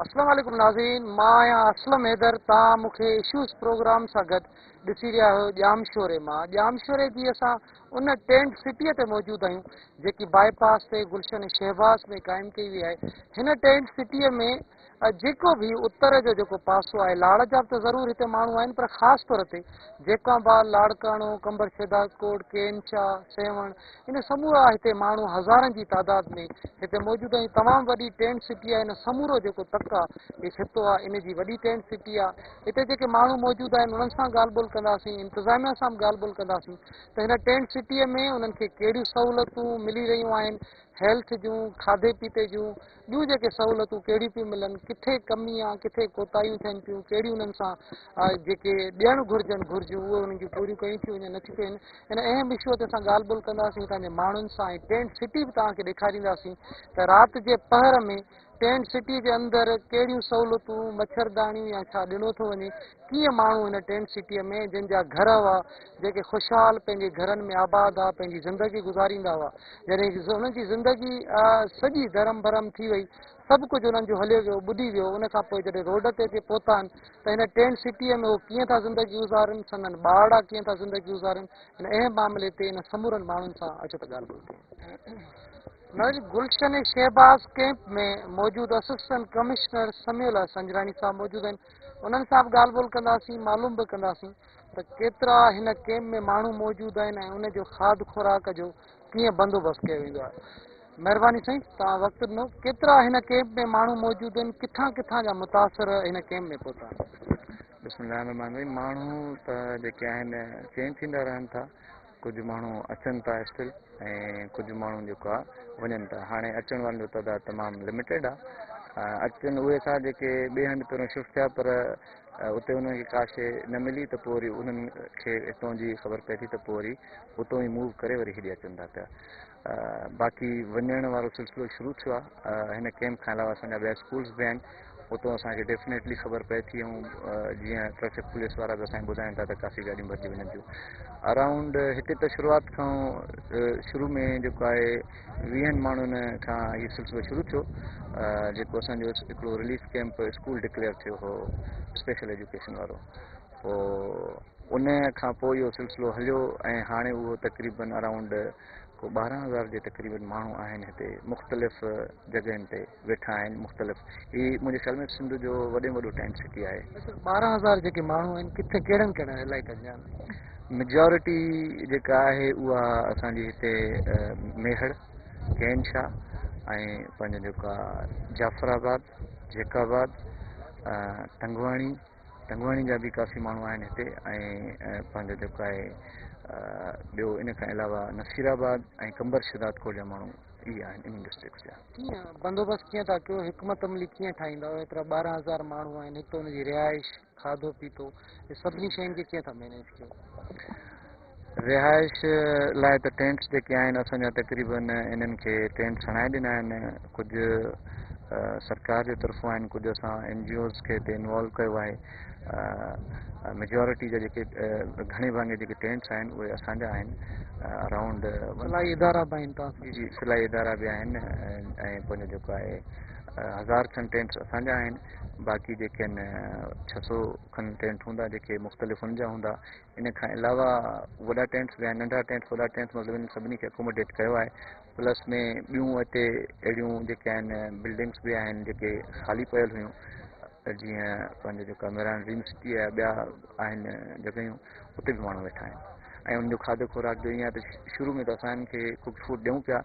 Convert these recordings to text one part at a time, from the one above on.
अस्सलाम वालेकुम नाज़रीन, मां आहियां असलम हैदर। तव्हां मूंखे इशूज़ प्रोग्राम सां गॾु ॾिसी रहिया आहियो ॼामशोरे मां। ॼामशोरे जी असां उन टेंट सिटीअ ते मौजूदु आहियूं जेकी बाईपास ते गुलशन शहबाज़ में क़ाइमु कई वई आहे। हिन टेंट सिटीअ में जेको बि उत्तर जो जेको पासो आहे, लाड़ जा त ज़रूरु हिते माण्हू आहिनि, पर ख़ासि तौर ते जेकाबाद, लाड़काणो, कंबर शहदाद कोट, केनशा, सेवण, इन समूरा हिते माण्हू हज़ारनि जी तादाद में हिते मौजूदु आहिनि। तमामु वॾी टेंट सिटी आहे। इन समूरो जेको तक आहे, इहो हितो आहे, इन जी वॾी टेंट सिटी आहे। हिते जेके माण्हू मौजूदु आहिनि उन्हनि सां ॻाल्हि ॿोल कंदासीं, इंतिज़ामिया सां बि ॻाल्हि ॿोल कंदासीं त हिन टेंट सिटीअ में उन्हनि खे कहिड़ियूं सहूलियतूं मिली रहियूं आहिनि, हेल्थ जूं, खाधे पीते जूं, ॿियूं जेके सहूलियतूं कहिड़ियूं थियूं मिलनि, किथे कमी आहे, किथे कोताहियूं थियनि थियूं, कहिड़ियूं उन्हनि सां जेके ॾियणु घुरिजनि घुरिजूं उहे उन्हनि जूं पूरियूं कयूं थियूं वञनि, नथियूं थियनि। इन अहम इशूअ ते असां ॻाल्हि ॿोल कंदासीं तव्हांजे माण्हुनि सां, ऐं टेंट सिटी बि तव्हांखे ॾेखारींदासीं त राति जे पहर में टेंट सिटी जे अंदरि कहिड़ियूं सहूलियतूं, मच्छरदानियूं या छा ॾिनो थो वञे, कीअं माण्हू हिन टेंट सिटीअ में जंहिंजा घर हुआ, जेके ख़ुशहाल पंहिंजे घरनि में आबाद आहे, पंहिंजी ज़िंदगी गुज़ारींदा हुआ, जॾहिं उन्हनि जी ज़िंदगी सॼी धरम भरम थी वई, सभु कुझु उन्हनि जो हलियो वियो, ॿुॾी वियो, उन खां पोइ जॾहिं रोड ते अची पहुता आहिनि त हिन टेंट सिटीअ में उहो कीअं था ज़िंदगी गुज़ारनि, संदनि ॿारड़ा कीअं था ज़िंदगी गुज़ारनि, हिन अहम मामले ते इन समूरनि माण्हुनि सां अचो त ॻाल्हि ॿोल कयूं। गुलशन शहबाज़ कैंप में मौजूदु असिस्टेंट कमिश्नर समीउल्लाह संजरानी साहब मौजूदु आहिनि। उन्हनि सां बि ॻाल्हि ॿोल कंदासीं, मालूम बि कंदासीं त केतिरा हिन कैंप में माण्हू मौजूदु आहिनि ऐं उन जो खाद खुराक जो कीअं बंदोबस्तु कयो वेंदो आहे। महिरबानी साईं, तव्हां वक़्तु ॾिनो। केतिरा हिन कैंप में माण्हू मौजूदु आहिनि, किथां किथां जा मुतासिर हिन कैंप में पहुता आहिनि? बिस्मिल्लाह रहमान रहीम। माण्हू त जेके आहिनि चेंज थींदा रहनि था। कुझु माण्हू अचनि था स्टिल, ऐं कुझु माण्हू जेको आहे वञनि था। हाणे अचण वारनि जो तइदादु तमामु लिमिटेड आहे। अचनि उहे था जेके ॿिए हंधि पहिरियों शिफ्ट थिया, पर उते उन्हनि खे का शइ न मिली त पोइ वरी उन्हनि खे हितां जी ख़बर पए थी त पोइ वरी उतां ई मूव करे वरी हेॾे अचनि था पिया। बाक़ी वञण वारो सिलसिलो शुरू थियो आहे। हिन कैंप खां अलावा असांजा ॿिया स्कूल्स बि आहिनि, उतां असांखे डेफिनेटली ख़बर पए थी। ऐं जीअं ट्रैफिक पुलिस वारा बि असांखे ॿुधाइनि था त काफ़ी गाॾियूं भरिजी वञनि थियूं अराउंड हिते। त शुरूआति खां शुरू में जेको आहे 20 माण्हुनि खां इहो सिलसिलो शुरू थियो, जेको असांजो हिकिड़ो रिलीफ कैंप स्कूल डिक्लेयर थियो हो, स्पेशल एजुकेशन वारो। पोइ उन खां पोइ इहो सिलसिलो हलियो ऐं हाणे उहो तक़रीबन अराउंड को 12,000 जे तक़रीबन माण्हू आहिनि हिते, मुख़्तलिफ़ जॻहियुनि ते वेठा आहिनि। मुख़्तलिफ़ ही मुंहिंजे ख़्याल में सिंध जो वॾे में वॾो टेंट सिटी आहे। 12,000 जेके माण्हू आहिनि किथे कहिड़नि कहिड़नि इलाइक़नि जा आहिनि? मेजॉरिटी जेका आहे उहा असांजी हिते मेहड़, कैनशा ऐं पंहिंजो जेको आहे जाफ़राबाद, जेकाबाद, टंगवाणी जा बि काफ़ी माण्हू आहिनि हिते। ऐं पंहिंजो जेको आहे ॿियो इन खां अलावा नसीराबाद ऐं कंबर शहदाद कोट जा माण्हू इहे आहिनि इन डिस्ट्रिक्ट्स जा। कीअं बंदोबस्तु कीअं था कयो, हिकमत अमली कीअं ठाहींदा, एतिरा 12,000 माण्हू आहिनि, हिकु हुनजी रिहाइश, खाधो पीतो, इहे सभिनी शयुनि खे कीअं था मैनेज कयो? रिहाइश लाइ त टेंट्स जेके आहिनि असांजा तक़रीबन इन्हनि खे टेंट्स हणाए ॾिना आहिनि। कुझु सरकार जे तरफ़ां आहिनि, कुझु असां NGOs खे हिते इन्वॉल्व कयो आहे। मेजॉरिटी जा जेके घणे भाङे जेके टेंट्स आहिनि उहे असांजा आहिनि। अराउंड सिलाई इदारा बि आहिनि तव्हां? जी, सिलाई इदारा बि आहिनि। ऐं पंहिंजो जेको आहे 1000 खनि टेंट्स असांजा आहिनि। बाक़ी जेके आहिनि 600 खनि टेंट हूंदा जेके मुख़्तलिफ़ हुन जा हूंदा। इन खां अलावा वॾा टेंट्स बि आहिनि, नंढा टेंट्स, वॾा टेंट्स, मतिलबु इन सभिनी खे एकोमोडेट कयो आहे। प्लस में ॿियूं हिते अहिड़ियूं जेके आहिनि बिल्डिंग्स बि आहिनि जेके ख़ाली पियल हुयूं, जीअं पंहिंजो जेका मेरान ड्रीम सिटी आहे, ॿिया आहिनि जॻहियूं, उते बि माण्हू वेठा आहिनि। ऐं उनजो खाधो खुराक जो ईअं आहे त शुरू में त असांखे कुक फूड ॾियूं पिया।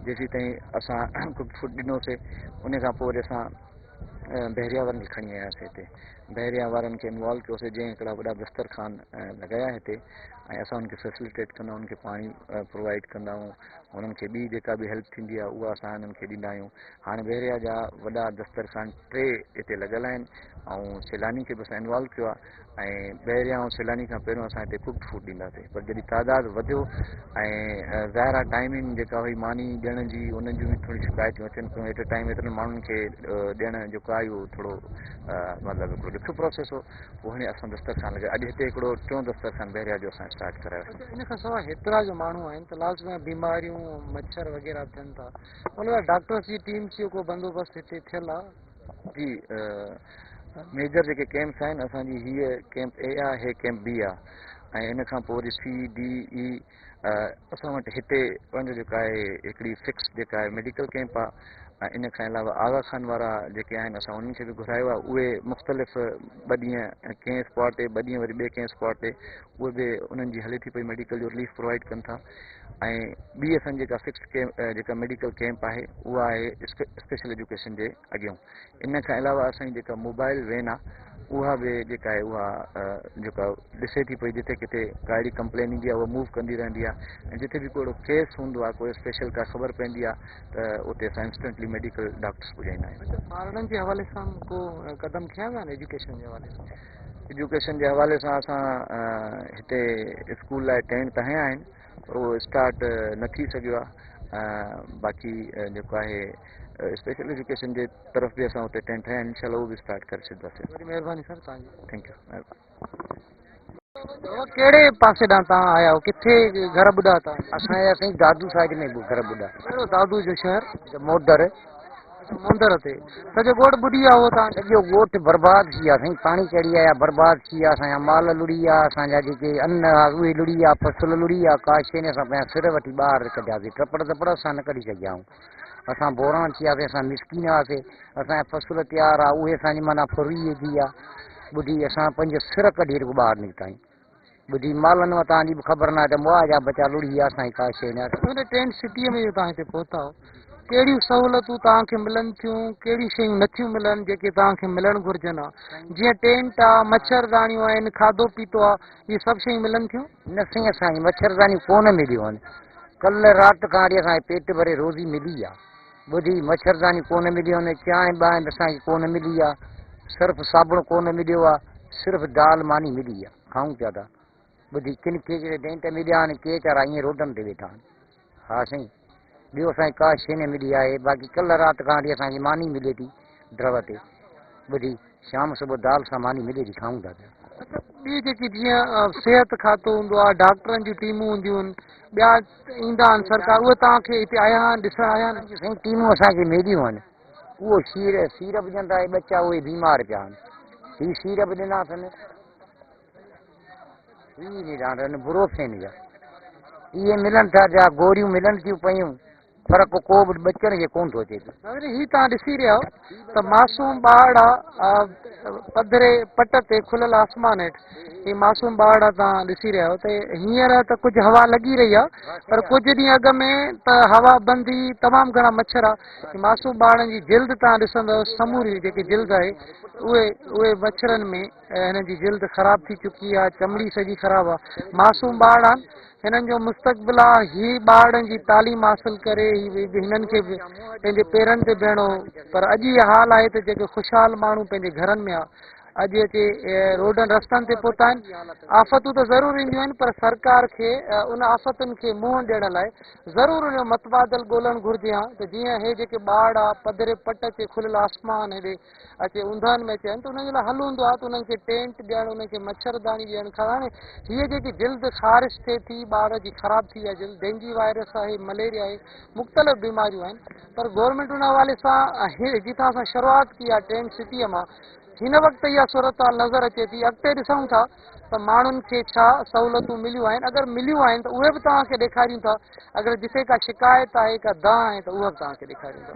जेसीं ताईं असां कुक फूड ॾिनोसीं, उन खां पोइ वरी असां बहरिया वारनि खे खणी आयासीं हिते। बहरिया वारनि खे इन्वॉल्व कयोसीं, जंहिं हिकिड़ा वॾा दस्तरखान लॻाया हिते, ऐं असां उनखे फैसिलिटेट कंदा आहियूं, उनखे पाणी प्रोवाइड कंदा आहियूं। उन्हनि खे ॿी जेका बि हेल्प थींदी आहे उहा असां उन्हनि खे ॾींदा आहियूं। हाणे बहरिया जा वॾा दस्तरखान 3 हिते लॻल आहिनि, ऐं सैलानी खे बि असां इन्वॉल्व कयो आहे। ऐं बहरिया ऐं सैलानी खां पहिरियों असां हिते कुक्ड फूड ॾींदासीं, पर जॾहिं तादादु वधियो ऐं ज़ाहिर आहे टाइमिंग जेका हुई मानी ॾियण जी, उन्हनि जूं बि थोरी शिकायतूं अचनि पियूं। एट टाइम एतिरनि माण्हुनि खे ॾियणु जेको आहे उहो थोरो मतिलबु हिकिड़ो ॾुखियो प्रोसेस हो। पोइ हाणे असां दस्तरखान लॻाए, अॼु हिते हिकिड़ो 3 दस्तरखान बहरिया जो असां स्टार्ट करायो। इन खां सवाइ हेतिरा जो माण्हू आहिनि त लाज़मी बीमारियूं, मच्छर वग़ैरह थियनि था, उन लाइ डॉक्टर्स जी टीम्स जो को बंदोबस्तु हिते थियल आहे? जी मेजर जेके कैंप्स आहिनि असांजी हीअ कैंप ए आहे, हे कैंप बी आहे ऐं इन खां पोइ वरी सी डी ई असां वटि हिते पंहिंजो जेका आहे हिकिड़ी फिक्स जेका आहे मेडिकल कैंप आहे ऐं इन खां अलावा आगा खान वारा जेके आहिनि असां उन्हनि खे बि घुरायो आहे। उहे मुख़्तलिफ़ 2 ॾींहं कंहिं स्पॉट ते 2 ॾींहं वरी ॿिए कंहिं स्पॉट ते उहे बि उन्हनि जी हले थी पई मेडिकल जो रिलीफ प्रोवाइड कनि था। ऐं ॿी असांजी जेका फिक्स कैंप जेका मेडिकल कैंप आहे उहा आहे स्पेशल एजुकेशन जे अॻियां। इन खां अलावा असांजी जेका मोबाइल वैन आहे उहा बि जेका आहे उहा जेका ॾिसे थी पई जिते किथे का अहिड़ी कंप्लेन ईंदी आहे उहा मूव कंदी रहंदी आहे ऐं जिते बि कोई केस हूंदो आहे कोई स्पेशल का ख़बर पवंदी आहे त उते असां इंस्टेंटली मेडिकल डॉक्टर्स पुॼाईंदा आहियूं। ॿारनि जे हवाले सां को क़दम खयां विया आहिनि एजुकेशन जे हवाले सां? एजुकेशन जे हवाले सां असां हिते स्कूल लाइ टेंट त हया आहिनि पर उहो स्टार्ट न थी सघियो आहे। बाक़ी जेको आहे स्पेशल एजुकेशन जे तरफ़ बि असां हुते टेंट हया आहिनि, इंशाल्लाह उहो बि स्टार्ट करे छॾींदासीं। वॾी महिरबानी सर तव्हांजी। थैंक यू, महिरबानी। कहिड़े पासे ॾांहुं तव्हां आया हो, किथे घर ॿुधा तव्हां? असांजे साईं दादू साइड में घर ॿुधा कहिड़ो दादू जो शहर? मोदर मुंदर ते सॼो ॻोठ ॿुधी वियो हो तव्हां? सॼो ॻोठ बर्बाद थी विया साईं, पाणी चढ़ी आया, बर्बाद थी विया, असांजा माल लुड़ी विया, असांजा जेके अन्न आहे उहे लुड़ी विया, फसल लुड़ी विया, का शइ ने असां पंहिंजा सिर वठी ॿाहिरि कढियासीं, टपड़ तपड़ असां न कढी सघिया आहियूं। असां बोरान थी वियासीं, असां मिसकीन हुआसीं, असांजा फसल तयारु आहे उहे असांजी माना फुरी थी आहे। ॿुधी असां पंहिंजे सिर कढी ॿाहिरि निकिता आहियूं। ॿुधी मालनि में तव्हांजी बि ख़बर न आहे त मुआ जा बचा लुड़ी विया, असांजी का शइ न। हुन टेंट सिटीअ में तव्हां हिते पहुता हो, कहिड़ियूं सहूलियतूं तव्हांखे मिलनि थियूं, कहिड़ियूं शयूं नथियूं मिलनि जेके तव्हांखे मिलणु घुरिजनि आहे? जीअं टेंट आहे, मच्छरदानियूं आहिनि, खाधो पीतो आहे, इहे सभु शयूं मिलनि थियूं? न साईं असांजी मच्छरदानियूं कोन मिलियूं आहिनि। कल्ह राति खां वठी असांखे पेट भरे रोज़ी मिली आहे। ॿुधी मच्छरदानियूं कोन मिलियूं आहिनि, चांहि ॿांहि असांखे कोन मिली आहे, सर्फ साबुण कोन मिलियो आहे, सिर्फ़ु दाल मानी मिली आहे, खाऊं पिया था। ॿुधी किन के टेंट मिलिया आहिनि, के वीचारा ईअं रोडनि ते वेठा आहिनि। हा साईं, ॿियो असांखे का शइ न मिली आहे। बाक़ी कल्ह राति खां वठी असांखे मानी मिले थी ड्रव ते। ॿुधी शाम सुबुह दाल सां मानी मिले थी, खाऊं था पिया। अच्छा, ॿी जेकी जीअं सिहत खातो हूंदो आहे, डॉक्टरनि जूं टीमूं हूंदियूं आहिनि, ॿिया ईंदा आहिनि सरकार, उहे तव्हांखे हिते आया आहिनि, ॾिसण आया आहिनि? साईं टीमूं असांखे मिलियूं आहिनि, उहो सीर विझनि था, बच्चा उहे बीमार पिया आहिनि। हीअ सीर बि ॾिना अथनि, हीअ ॾिना बुरोफेन जा, इहे मिलनि था, जा गोरियूं मिलनि थियूं पयूं, फ़र्क़ु को बि बचण खे कोन थो अचे। हीअ तव्हां ॾिसी रहिया हो त मासूम ॿार आहे पधरे पट ते खुलियल आसमान हेठि, हीअ मासूम ॿार आहे तव्हां ॾिसी रहिया हो। त हींअर त कुझु हवा लॻी रही आहे, पर कुझु ॾींहं अॻ में त हवा बंदि हुई, तमामु घणा मच्छर आहे। मासूम ॿारनि जी जिल्द तव्हां ॾिसंदव, समूरी जेकी जिल्द आहे उहे मच्छरनि में हिननि जी जिल्द ख़राब थी चुकी आहे, चमड़ी सॼी ख़राबु आहे। मासूम ॿार आहिनि, हिननि जो मुस्तक़बिल आहे, हीअ ॿारनि जी तालीम हासिल करे हिननि खे पंहिंजे पेरनि ते बीहणो। पर अॼु इहा हाल आहे त जेके ख़ुशहाल माण्हू पंहिंजे घरनि में आहे, अॼु अचे रोडनि रस्तनि ते पहुता आहिनि। आफ़तूं त ज़रूरु ईंदियूं आहिनि, पर सरकार खे उन आफ़तुनि खे मुंहुं ॾियण लाइ ज़रूरु उन जो मतबादल ॻोल्हणु घुरिजे हा। त जीअं हे जेके ॿार आहे पधरे पट ते खुलियल आसमान हेॾे अचे ऊंधनि में अचनि त उन्हनि जे लाइ हल हूंदो आहे त उन्हनि खे टेंट ॾियणु, उन्हनि खे मच्छरदानी ॾियणु। हाणे हीअ जेकी जिल्द ख़ारिश थिए थी, ॿार जी ख़राबु थी आहे जिल्द, डेंगी वायरस आहे, मलेरिया आहे, मुख़्तलिफ़ बीमारियूं आहिनि, पर गवर्नमेंट उन हवाले सां जितां असां शुरूआति की आहे टेंट सिटीअ मां, हिन वक़्तु इहा सूरत हाल नज़र अचे थी। अॻिते ॾिसूं था त माण्हुनि खे छा सहूलियतूं मिलियूं आहिनि, अगरि मिलियूं आहिनि त उहे बि तव्हांखे ॾेखारियूं था। अगरि जिते का शिकायत आहे, का दां आहे त उहा बि तव्हांखे ॾेखारियूं था।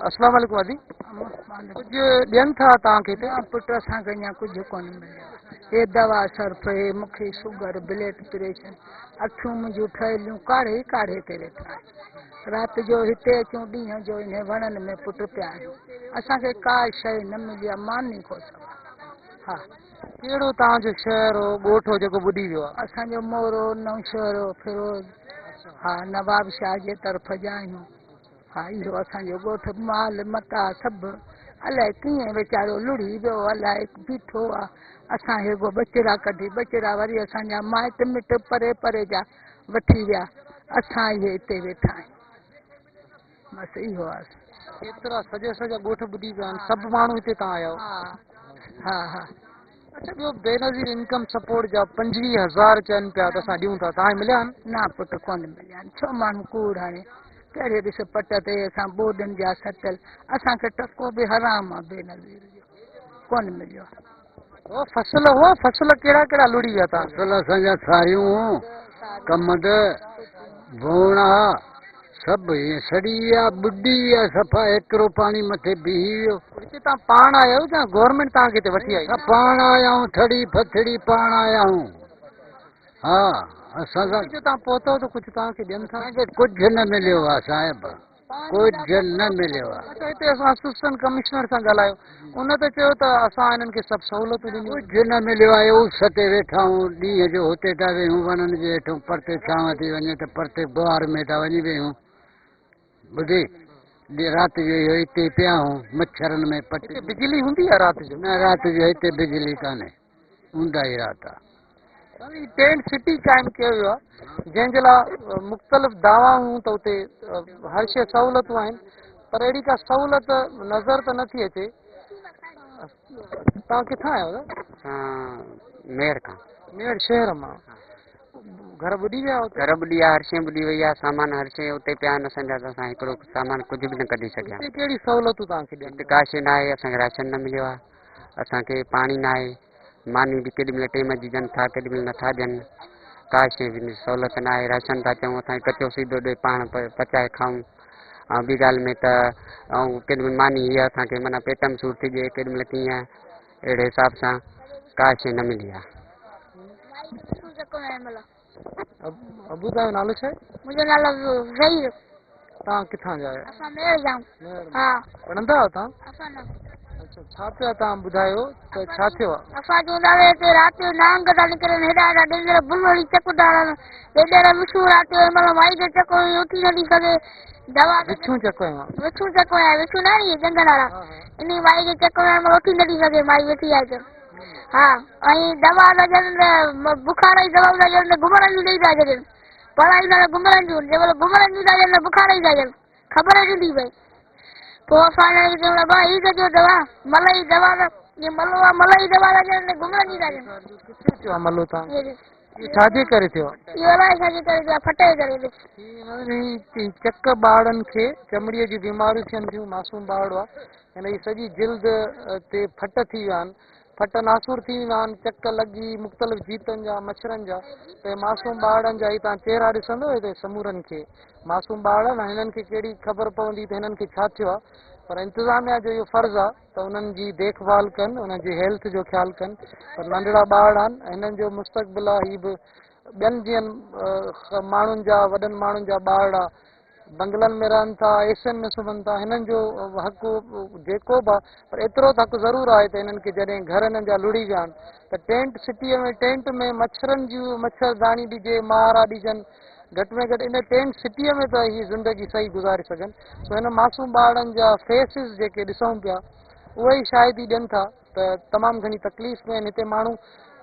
अस्सलाम वालेकुम अदी, कुझु ॾियनि था तव्हांखे हिते? पुट असांखे अञा कुझु कोन मिलियो। हे दवा सर्फ, हे मूंखे शुगर, ब्लड प्रेशर, अखियूं मुंहिंजूं ठहियलियूं काढ़े काढ़े ते वेठा आहिनि। राति जो हिते अचूं, ॾींहं जो इन वणनि में पुट पिया आहियूं। असांखे का शइ न मिली आहे, मानी को सवाइ। हा, कहिड़ो तव्हांजो शहर हो, ॻोठ हो जेको ॿुॾी वियो आहे? असांजो मोरो, नौशहर, फिरोज, हा, नवाब शाह जे तरफ़ जा आहियूं। हा, इहो असांजो ॻोठ, माल मता सभु अलाए कीअं वीचारो लुड़ी वियो, अलाए बीठो आहे। असां हेगो ॿचिड़ा कढी, ॿचिड़ा वरी असांजा माइट मिट परे परे जा वठी विया, असां इहे हिते वेठा आहियूं। बसि इहो आहे। एतिरा सॼा ॻोठ ॿुॾी विया आहिनि, सभु माण्हू हिते तव्हां आया आहियो? हा हा। अच्छा, ॿियो बेनज़ीर इनकम सपोर्ट जा 25,000 चवनि पिया त असां ॾियूं था, तव्हां मिलिया आहिनि? न पुट कोन मिलिया आहिनि, छो माण्हू कूड़ हाणे कहिड़े ॾिस पट ते असां बोडनि जा सटल असांखे टको बि हराम आहे बेनज़ीर जो कोन मिलियो वो फसल कहिड़ा कहिड़ा लुड़ी विया तव्हां फसल असांजा सारियूं कमद भोणा सभु ईअं सड़ी विया बुॾी विया सफ़ा हिकिड़ो पाणी मथे बीही वियो हिते तव्हां पाण आया आहियो या गवर्नमेंट तव्हांखे हिते वठी आई पाण आया आहियूं थड़ी फथड़ी पाण आया आहियूं हा असां सां तव्हां पहुतो त कुझु तव्हांखे ॾियनि था असांखे कुझु न मिलियो आहे साहिब कुझु न मिलियो आहे अच्छा हिते असां असिस्टेंट कमिश्नर सां ॻाल्हायो उन त चयो त असां हिननि खे सभु सहूलियतूं ॾिनियूं कुझु न मिलियो आहे उस ते वेठा आहियूं ॾींहं जो हुते था वेहूं वणनि जे हेठूं परते छांव थी वञे त परते गुआर में था वञी वेहूं ॿुधी राति जो इहो हिते पिया आहियूं मच्छरनि में पट हिते बिजली हूंदी आहे राति जो न राति जो हिते बिजली कान्हे हूंदा ई राति आहे टेंट सिटी क़ाइमु कयो वियो आहे जंहिंजे लाइ मुख़्तलिफ़ दावाऊं त उते हर शइ सहूलियतूं आहिनि पर अहिड़ी का सहूलियत नज़र त नथी अचे तव्हां किथां आहियो मेर खां मेड़ शहर मां घर ॿुॾी विया हुते घर ॿुॾी आहे हर शइ ॿुॾी वई आहे सामान हर शइ उते पिया आहिनि असांजा त असां हिकिड़ो सामान कुझु बि न कढी सघिया हिते कहिड़ी सहूलियतूं तव्हांखे ॾियनि का शइ न आहे असांखे राशन न मिलियो आहे असांखे पाणी न आहे मानी बि केॾी महिल टाइम जी ॾियनि था केॾी महिल नथा ॾियनि का शइ बि सहूलियत न आहे राशन था चऊं असांखे कचो सीधो ॾे पाण पचाए खाऊं ऐं ॿी ॻाल्हि में त ऐं केॾी महिल मानी हीअ असांखे माना पेट में सूर थी ॾिए केॾी महिल कीअं अहिड़े हिसाब सां का शइ न मिली आहे अबू तव्हांजो नालो छा आहे मुंहिंजो नालो ज़हीर तव्हां किथां जा आहियो असां मेर जाऊं हा पढ़ंदा आहियो तव्हां असां न अच्छा छा पिया तव्हां ॿुधायो त छा थियो आहे असां चवंदा हुआ हिते राति जो नांग था निकिरनि हेॾा हेॾा डेंजर बुलवड़ी चक था हलनि हेॾे विछू राति जो हिन महिल माई जो चक उथी नथी सघे दवा विछूं चकूं विछू चक आहे विछू न आहे जंगल वारा इन माई जो चक हिन महिल उथी नथी सघे माई वेठी आहे त हा ऐं दवा था ॾियनि बुखार जी दवा था ॾियनि घुमण जूं ॾेई था छॾनि पढ़ाईंदा त घुमण जूं जंहिं महिल घुमण जूं था ॾियनि बुखार जी था ॾियनि ख़बर नथी पए पोइ असां हिनखे चऊं भाउ हीअ कजो दवा मलाई दवा त इहे मलो आहे मलाई दवा था ॾियनि घुमण जी था ॾियनि किथे थियो आहे मलो तव्हां इहो छाजे करे थियो आहे इहो अलाए छाजे करे थियो आहे फटे करे चक ॿारनि खे चमड़ीअ जी बीमारियूं थियनि थियूं मासूम ॿारु आहे हिन जी सॼी जिल्द ते फट थी विया आहिनि फट नासूर थी विया आहिनि चक लॻी मुख़्तलिफ़ जीतनि जा मच्छरनि जा त मासूम ॿारनि जा ई तव्हां चहिरा ॾिसंदव हिते समूरनि खे मासूम ॿार न हिननि खे कहिड़ी ख़बर पवंदी त हिननि खे छा थियो आहे पर इंतिज़ामिया जो इहो फ़र्ज़ु आहे त उन्हनि जी देखभाल कनि उन्हनि जी हेल्थ जो ख़्यालु कनि पर नंढड़ा ॿार आहिनि हिननि जो मुस्तक़बिल आहे हीअ बि ॿियनि जीअं माण्हुनि जा वॾनि माण्हुनि जा ॿार आहे बंगलनि में रहनि था एसियनि में सुम्हनि था हिननि जो हक़ु जेको बि आहे पर एतिरो त हक़ु ज़रूरु आहे त हिननि खे जॾहिं घर हिननि जा लुड़ी विया आहिनि त टेंट सिटीअ में टेंट में मच्छरनि जूं मच्छरदानी ॾिजे महारा ॾिजनि घटि में घटि इन टेंट सिटीअ में त हीअ ज़िंदगी सही गुज़ारे सघनि सो हिन मासूम ॿारनि जा फेसिस जेके ॾिसूं पिया उहे ई शायदि ई ॾियनि था त तमामु घणी तकलीफ़ में आहिनि हिते माण्हू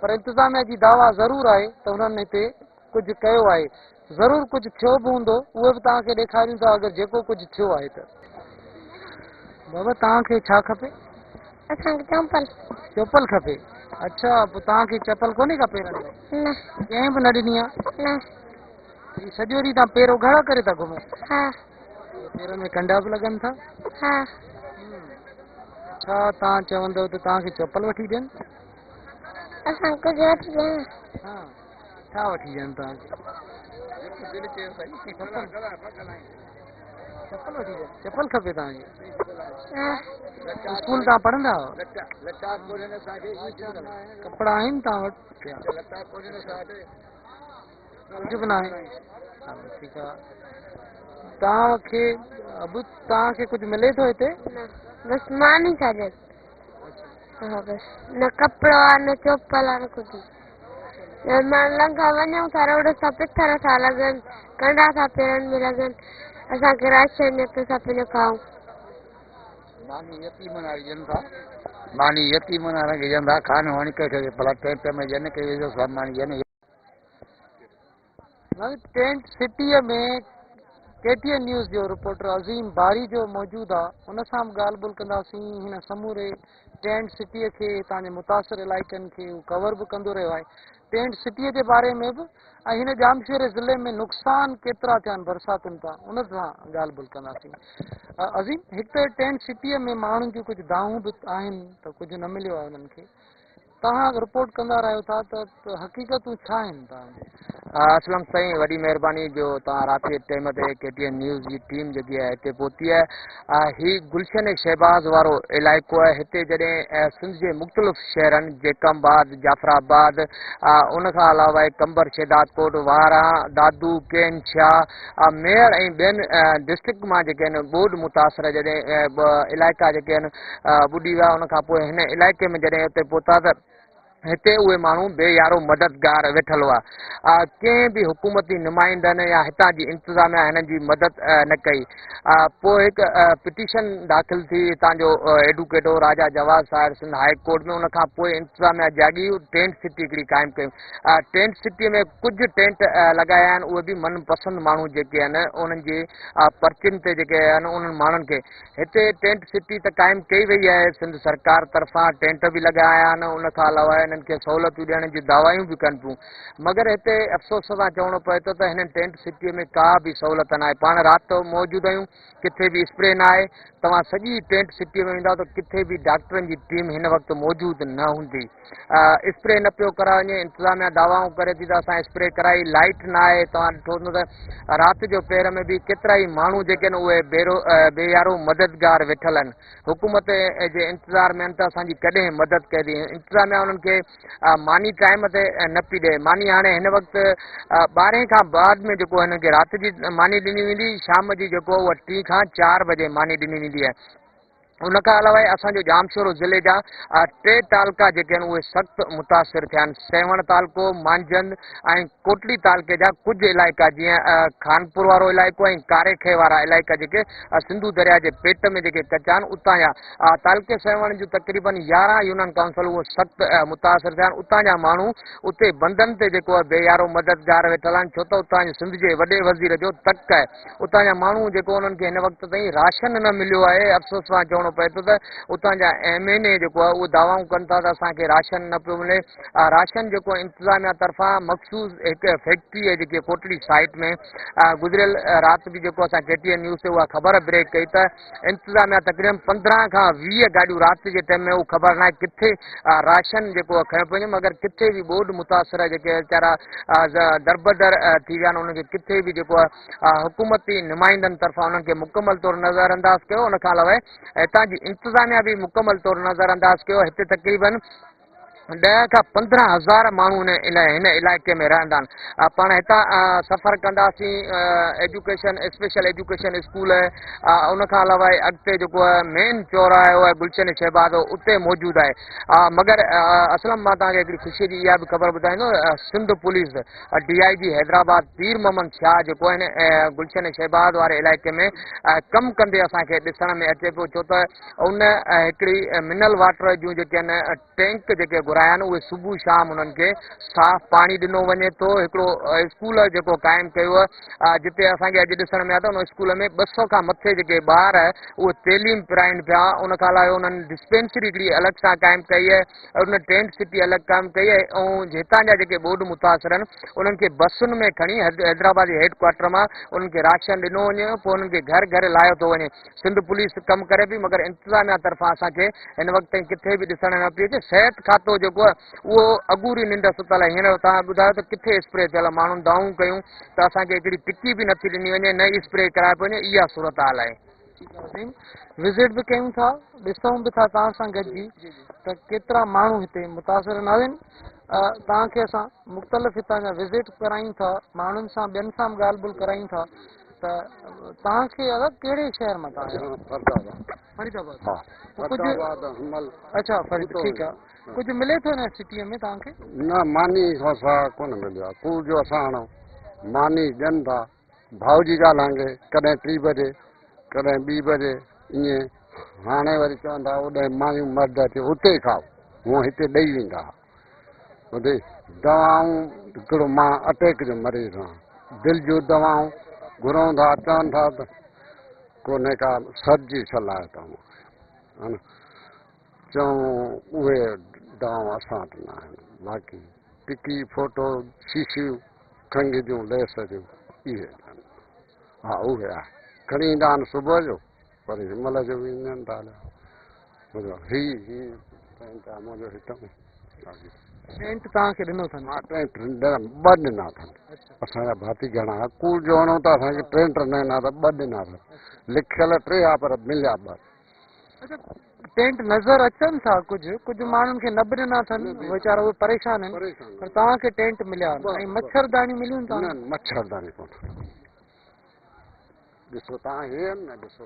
पर इंतिज़ामिया जी दावा ज़रूरु आहे त उन्हनि हिते कुझु कयो आहे ज़रूरु कुझु थियो बि हूंदो उहे बि तव्हांखे ॾेखारियूं था अगरि जेको कुझु थियो आहे त बाबा तव्हांखे छा खपे असांखे चंपल चपल खपे अच्छा पोइ तव्हांखे चपल कोन्हे का पेरनि में न कंहिं बि न ॾिनी आहे न सॼो ॾींहुं तव्हां पेर उघाड़ा करे था घुमो हा पेरनि में कंडा बि लॻनि था हा छा तव्हां चवंदव त तव्हांखे चपल वठी ॾियनि असां कुझु वठी ॾियनि हा छा वठी ॾियनि तव्हांखे चपल वठी ॾियनि चपल खपे तव्हांखे हा स्कूल तव्हां पढ़ंदा आहियो कपिड़ा आहिनि तव्हां वटि कुझु बि न आहे ठीकु आहे तव्हांखे तव्हांखे कुझु मिले थो हिते बसि मान ई था ॾियनि हा बसि न कपिड़ो आहे न चोपल आहे न कुझु मां लंघा वञूं था रोड सां पिथर था लॻनि कंडा था पेरनि में लॻनि असांखे राशन न था पंहिंजो खाऊं मानी यतीमन वारा खे ॾियनि था खान वणी करे भला टेंट में ॾियनि के विझो सामान ॾियनि टेंट सिटीअ में KTN न्यूज़ जो रिपोर्टर अज़ीम बारी जो मौजूदु आहे हुन सां बि ॻाल्हि ॿोल कंदासीं हिन समूरे टेंट सिटीअ खे हितां जे मुतासिर इलाइक़नि खे कवर बि कंदो रहियो आहे टेंट सिटीअ जे बारे में बि ऐं हिन जामशोरे ज़िले में नुक़सान केतिरा थिया आहिनि बरसातुनि तां उन सां ॻाल्हि ॿोल कंदासीं। अज़ीम, हिकु त टेंट सिटीअ में माण्हुनि जूं कुझु दाऊं बि आहिनि त कुझु न मिलियो आहे उन्हनि खे। तव्हां रिपोर्ट कंदा रहियो था त हक़ीक़तूं छा आहिनि तव्हांजी? असलम साईं, वॾी महिरबानी जो तव्हां राति जे टाइम ते KTN न्यूज़ जी टीम जेकी आहे हिते पहुती आहे। ही गुलशन शहबाज़ वारो इलाइक़ो आहे। हिते जॾहिं सिंध जे मुख़्तलिफ़ शहरनि जेकमबाद, जाफराबाद, उन खां अलावा कंबर, शेदादकोट, वारा, दादू, केन, शाह, मेयर ऐं ॿियनि डिस्ट्रिक्ट मां जेके आहिनि ॿोॾ मुतासिर जॾहिं इलाइक़ा जेके आहिनि ॿुॾी विया, उन खां पोइ हिन इलाइक़े में जॾहिं हुते पहुता त हिते उहे माण्हू बेयारो मददगार वेठल हुआ। कंहिं बि हुकूमती नुमाइंदनि या हितां जी इंतिज़ामिया हिननि जी मदद न कई। पोइ हिकु पिटीशन दाख़िल थी हितां जो एडवोकेटो राजा जवाद साहिब सिंध हाई कोर्ट में। उनखां पोइ इंतिज़ामिया जागी टेंट सिटी हिकिड़ी क़ाइमु कयूं। टेंट सिटीअ में कुझु टेंट लॻाया आहिनि, उहे बि मनपसंद माण्हू जेके आहिनि उन्हनि जे पर्चियुनि ते जेके आहिनि उन्हनि माण्हुनि खे हिते टेंट सिटी त क़ाइमु कई वई आहे। सिंध सरकार तरफ़ां टेंट बि लॻाया आहिनि, उनखां अलावा हिननि खे सहूलियतूं ॾियण जी दवायूं बि कनि पियूं। मगर हिते अफ़सोस सां चवणो पए थो त हिननि टेंट सिटीअ में का बि सहूलियत न आहे। पाण राति जो मौजूदु आहियूं, किथे बि स्प्रे न आहे। तव्हां सॼी टेंट सिटीअ में वेंदा त किथे बि डॉक्टरनि जी टीम हिन वक़्तु मौजूदु न हूंदी। स्प्रे न पियो कराए वञे, इंतिज़ामिया दावाऊं करे थी त असां स्प्रे कराई, लाइट न आहे। तव्हां ॾिठो हूंदो त राति जो पेर में बि केतिरा ई माण्हू जेके आहिनि उहे बेयारो मददगार वेठल आहिनि। हुकूमत जे इंतज़ार में आहिनि त असांजी कॾहिं मदद कई। इंतिज़ामिया उन्हनि खे मानी टाइम ते न पई ॾे। मानी हाणे हिन वक़्तु 12 खां बाद में जेको हिननि खे राति जी मानी ॾिनी वेंदी, शाम जी जेको उहा 3 खां 4 बजे मानी ॾिनी वेंदी आहे। उनखां अलावा असांजो जामशोरो ज़िले जा 3 तालुका जेके आहिनि उहे सख़्तु मुतासिर थिया आहिनि। सेवण तालुको, मांझंद ऐं कोटली तालुके जा कुझु इलाइक़ा जीअं खानपुर वारो इलाइक़ो ऐं कारेखे वारा इलाइक़ा जेके सिंधू दरिया जे पेट में जेके कचा आहिनि, उतां जा तालुके सेवण जूं तक़रीबन 11 यूनियन काउंसिल उहे सख़्तु मुतासिर थिया आहिनि। उतां जा माण्हू उते बंदनि ते जेको आहे बेयारो मददगार वेठल आहिनि, छो त उतां जे सिंध जे वॾे वज़ीर जो तक आहे। उतां जा माण्हू जेको उन्हनि खे हिन वक़्तु ताईं राशन न मिलियो आहे। अफ़सोस सां चवणो पए थो त उतां जा MNA जेको आहे उहे दावाऊं कनि था त असांखे राशन न पियो मिले। राशन जेको इंतिज़ामिया तरफ़ां मख़सूस हिकु फैक्ट्री आहे जेकी कोटली साइट में गुज़िरियल राति बि जेको असां KTN न्यूज़ ते उहा ख़बर ब्रेक कई त इंतिज़ामिया तक़रीबन 15 खां 20 गाॾियूं राति जे टाइम में, उहा ख़बर न आहे किथे राशन जेको आहे खयो पियो वञे। मगर किथे बि ॿोॾ मुतासिर जेके वीचारा दरबदर थी विया आहिनि, उन्हनि खे किथे बि जेको आहे हुकूमती नुमाइंदनि तरफ़ां उन्हनि खे मुकमल तौरु नज़र अंदाज़ कयो। उनखां अलावा हितां जी इंतिज़ामिया बि मुकमल तौरु नज़र अंदाज़ कयो। हिते तक़रीबन 10 खां 15 हज़ार माण्हू हिन इलाइक़े में रहंदा आहिनि। पाण हितां सफ़र कंदासीं एजुकेशन स्पेशल एजुकेशन स्कूल, उनखां अलावा अॻिते जेको आहे मेन चौराहो आहे गुलशन शहबाज़ उते मौजूदु आहे। मगर असलम मां तव्हांखे हिकिड़ी ख़ुशी जी इहा बि ख़बर ॿुधाईंदो, सिंध पुलिस DIG हैदराबाद पीर मोहम्मद शाह जेको आहिनि गुलशन शहबाज़ वारे इलाइक़े में कमु कंदे असांखे ॾिसण में अचे पियो, छो त उन हिकिड़ी मिनरल वाटर जूं जेके आहिनि टैंक जेके घुराया आहिनि उहे सुबुह शाम उन्हनि खे साफ़ पाणी ॾिनो वञे थो। हिकिड़ो स्कूल जेको क़ाइमु कयो आहे जिते असांखे अॼु ॾिसण में आयो त उन स्कूल में 200 खां मथे जेके ॿार उहे तइलीम पिराइनि पिया। उनखां अलावा उन्हनि डिस्पेंसरी हिकिड़ी अलॻि सां क़ाइमु कई आहे, उन टेंट सिटी अलॻि क़ाइमु कई आहे। ऐं हितां जा जेके ॿोॾ मुतासिर आहिनि उन्हनि खे बसुनि में खणी हैदराबाद जे हेड क्वार्टर मां उन्हनि खे राशन ॾिनो वञे, पोइ उन्हनि खे घर घर लाहियो थो वञे। सिंध पुलिस कमु करे पई, मगर इंतिज़ामिया तरफ़ां असांखे हिन वक़्त ताईं किथे बि ॾिसण न पई अचे। सिहत खातो जेको आहे उहो अगूरी निंड सुतल आहे। हींअर तव्हां ॿुधायो त किथे स्प्रे थियल, माण्हुनि दाऊं कयूं त असांखे हिकिड़ी टिकी बि नथी ॾिनी वञे, न स्प्रे कराए पियो वञे। इहा सूरत हाल आहे। विज़िट बि कयूं था, ॾिसूं बि था तव्हां सां गॾिजी त केतिरा माण्हू हिते मुतासिर न आहिनि। तव्हांखे असां मुख़्तलिफ़ हितां जा विज़िट करायूं था, माण्हुनि सां ॿियनि सां बि ॻाल्हि ॿोल करायूं था। त तव्हांखे कहिड़े शहर मां तव्हां फरीदाबाद? अच्छा, फरीद, ठीकु आहे। कुझु मिले थो हिन सिटीअ में तव्हांखे? न, मानी कोन मिलियो आहे। कूड़ जो असां हाणे मानी ॾियनि था, भाऊ जी ॻाल्हि कॾहिं 3 बजे कॾहिं 2 बजे ईअं। हाणे वरी चवनि था होॾे मायूं मर्द अचे उते खाओ, हूअं हिते ॾेई वेंदा। ॿुधे दवाऊं, हिकिड़ो मां अटैक जो मरीज़ आहियां, दिलि जूं दवाऊं घुरूं था, चवनि था त कोन्हे का सर्जी सलाह अथऊं, चऊं उहे दवाऊं असां वटि न आहिनि। बाक़ी टिकी फोटो शीशियूं खंघि जूं लेस जूं इहे हा उहे आहे खणी ईंदा आहिनि सुबुह जो पर हिनमहिल जो बि ईंदा आहिनि दाल मुंहिंजो टेंट आहे मुंहिंजो हितां टेंट तव्हांखे ॾिनो अथनि? हा टेंट ॿ ॾिना अथनि असांजा भाती घणा कूड़ जो हणूं त असांखे टेंट न ॾिना त ॿ ॾिना अथनि लिखियल 3 आहे पर मिलिया 2। अच्छा टेंट नज़र अचनि था कुझु माण्हुनि खे न बि ॾिना अथनि वीचारा उहे परेशान आहिनि पर तव्हांखे टेंट मिलिया ऐं मच्छरदानी मिलियूं न मच्छरदानी कोन ॾिसो तव्हां हे न ॾिसो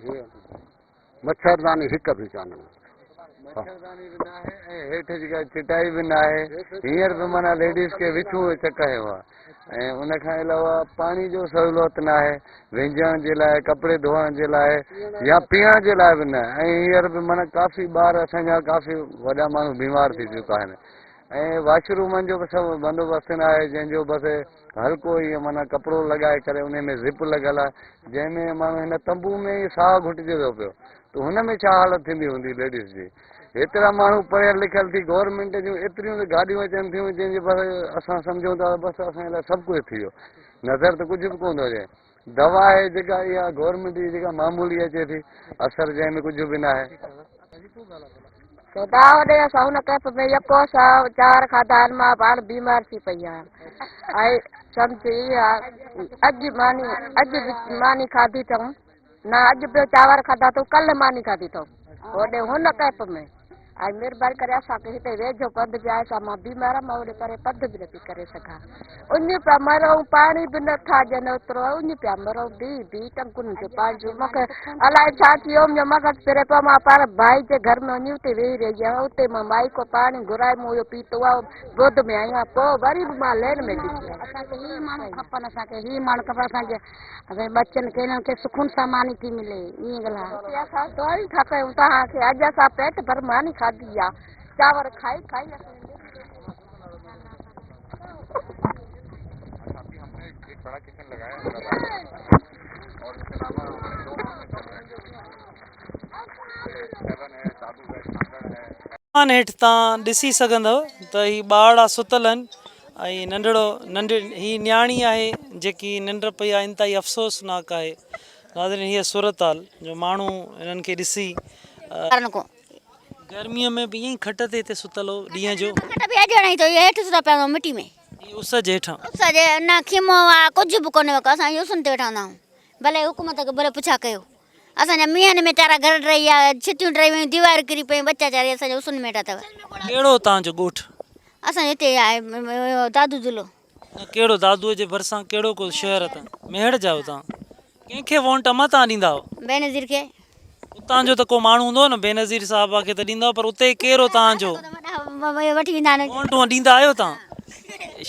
हे मच्छरदानी हिक बि कान्हे मच्छरदानी बि न आहे ऐं हेठि जेका चिटाई बि न आहे हींअर बि माना लेडीज़ खे विछूं चकायो आहे ऐं उनखां अलावा पाणी जो सहूलियत न आहे विंझण जे लाइ कपिड़े धोइण जे लाइ या पीअण जे लाइ बि न ऐं हींअर बि माना काफ़ी ॿार असांजा काफ़ी वॾा माण्हू बीमार थी चुका आहिनि ऐं वॉशरूमनि जो बि सभु बंदोबस्तु न आहे जंहिंजो बसि हल्को ईअं माना कपिड़ो लॻाए करे उन में ज़िप लॻल आहे जंहिंमें माण्हू हिन तंबू में ई साहु घुटिजे थो पियो त हुन में छा हालत थींदी हूंदी लेडीज़ जी हेतिरा माण्हू पढ़ियल लिखियल थी गवर्नमेंट जूं एतिरियूं गाॾियूं अचनि थियूं जंहिंजे बसि असां सम्झूं था बसि असांजे लाइ सभु कुझु थी वियो नज़र त कुझु बि कोन थो अचे दवा आहे जेका इहा गवर्नमेंट जी जेका मामूली अचे थी असर जंहिंमें कुझु बि न आहे तो दाव ॾे असां हुन कैप में यको सां 4 खाधा आहिनि मां पाण बीमार थी पई आहियां ऐं सम्झी अॼु मानी खाधी अथऊं न अॼु ॿियो चांवर खाधा अथऊं कल्ह मानी खाधी अथऊं होॾे हुन कैप में ऐं महिरबानी करे असांखे हिते वेझो पंधु बि आहे मां बीमार आहियां मां होॾे परे पंधु बि नथी करे सघां उन पिया मरूं पाणी बि नथा ॾियनि ओतिरो उन पिया मरूं बी टंकुनि जो पंहिंजो मूंखे अलाए छा थी वियो मुंहिंजो मगज़ फिरे पियो मां पाण भाई जे घर में वञी उते वेही रही आहियां उते मां माई को पाणी घुराए मूं इहो पीतो आहे गोद में आहियां पोइ वरी बि मां लेन में ॾिठी असांखे ही माण्हू खपनि असांखे असांजे बचनि खे हिननि खे सुकून सां मानी थी मिले ईअं ॻाल्हि असां दवाई था कयूं तव्हांखे अॼु असां पेट भर मानी खाधी आहे चांवर खाई बड़ा किचन लगाया और उसके अलावा हेठि तव्हां ॾिसी सघंदव त ही ॿार आहे सुतल आहिनि ऐं नंढड़ी ही न्याणी आहे जेकी निंड पई आहे इंतिहाई अफ़सोसनाक आहे नाज़रीन हीअ सूरत हाल जो माण्हू हिननि खे ॾिसी गर्मीअ में बि ईअं ई खट ते हिते सुतल हो ॾींहं जो हेठि सुधा पिया मिटी में उस जे हेठां न खीमो आहे कुझु बि कोन्हे असां उसन ते वेठा हूंदा आहियूं भले हुकूमत खे भले पुछा कयो असांजा मींहनि में तारा घर रही आहे छितियूं टही वियूं दीवार किरी पई बच्चा चारी असांजा उसन में वेठा अथव कहिड़ो तव्हांजो ॻोठु असांजे हिते आहे दादू ज़िलो कहिड़ो दादूअ जे भरिसां कहिड़ो को शहर अथव मेहड़ जाओ तव्हां कंहिंखे वोट अमा तव्हां ॾींदा बेनज़ीर खे उतां जो त को माण्हू हूंदो न बेनज़ीर साहिबा खे त ॾींदव पर उते कहिड़ो तव्हांजो वठी वेंदा आहिनि वोट ॾींदा आहियो तव्हां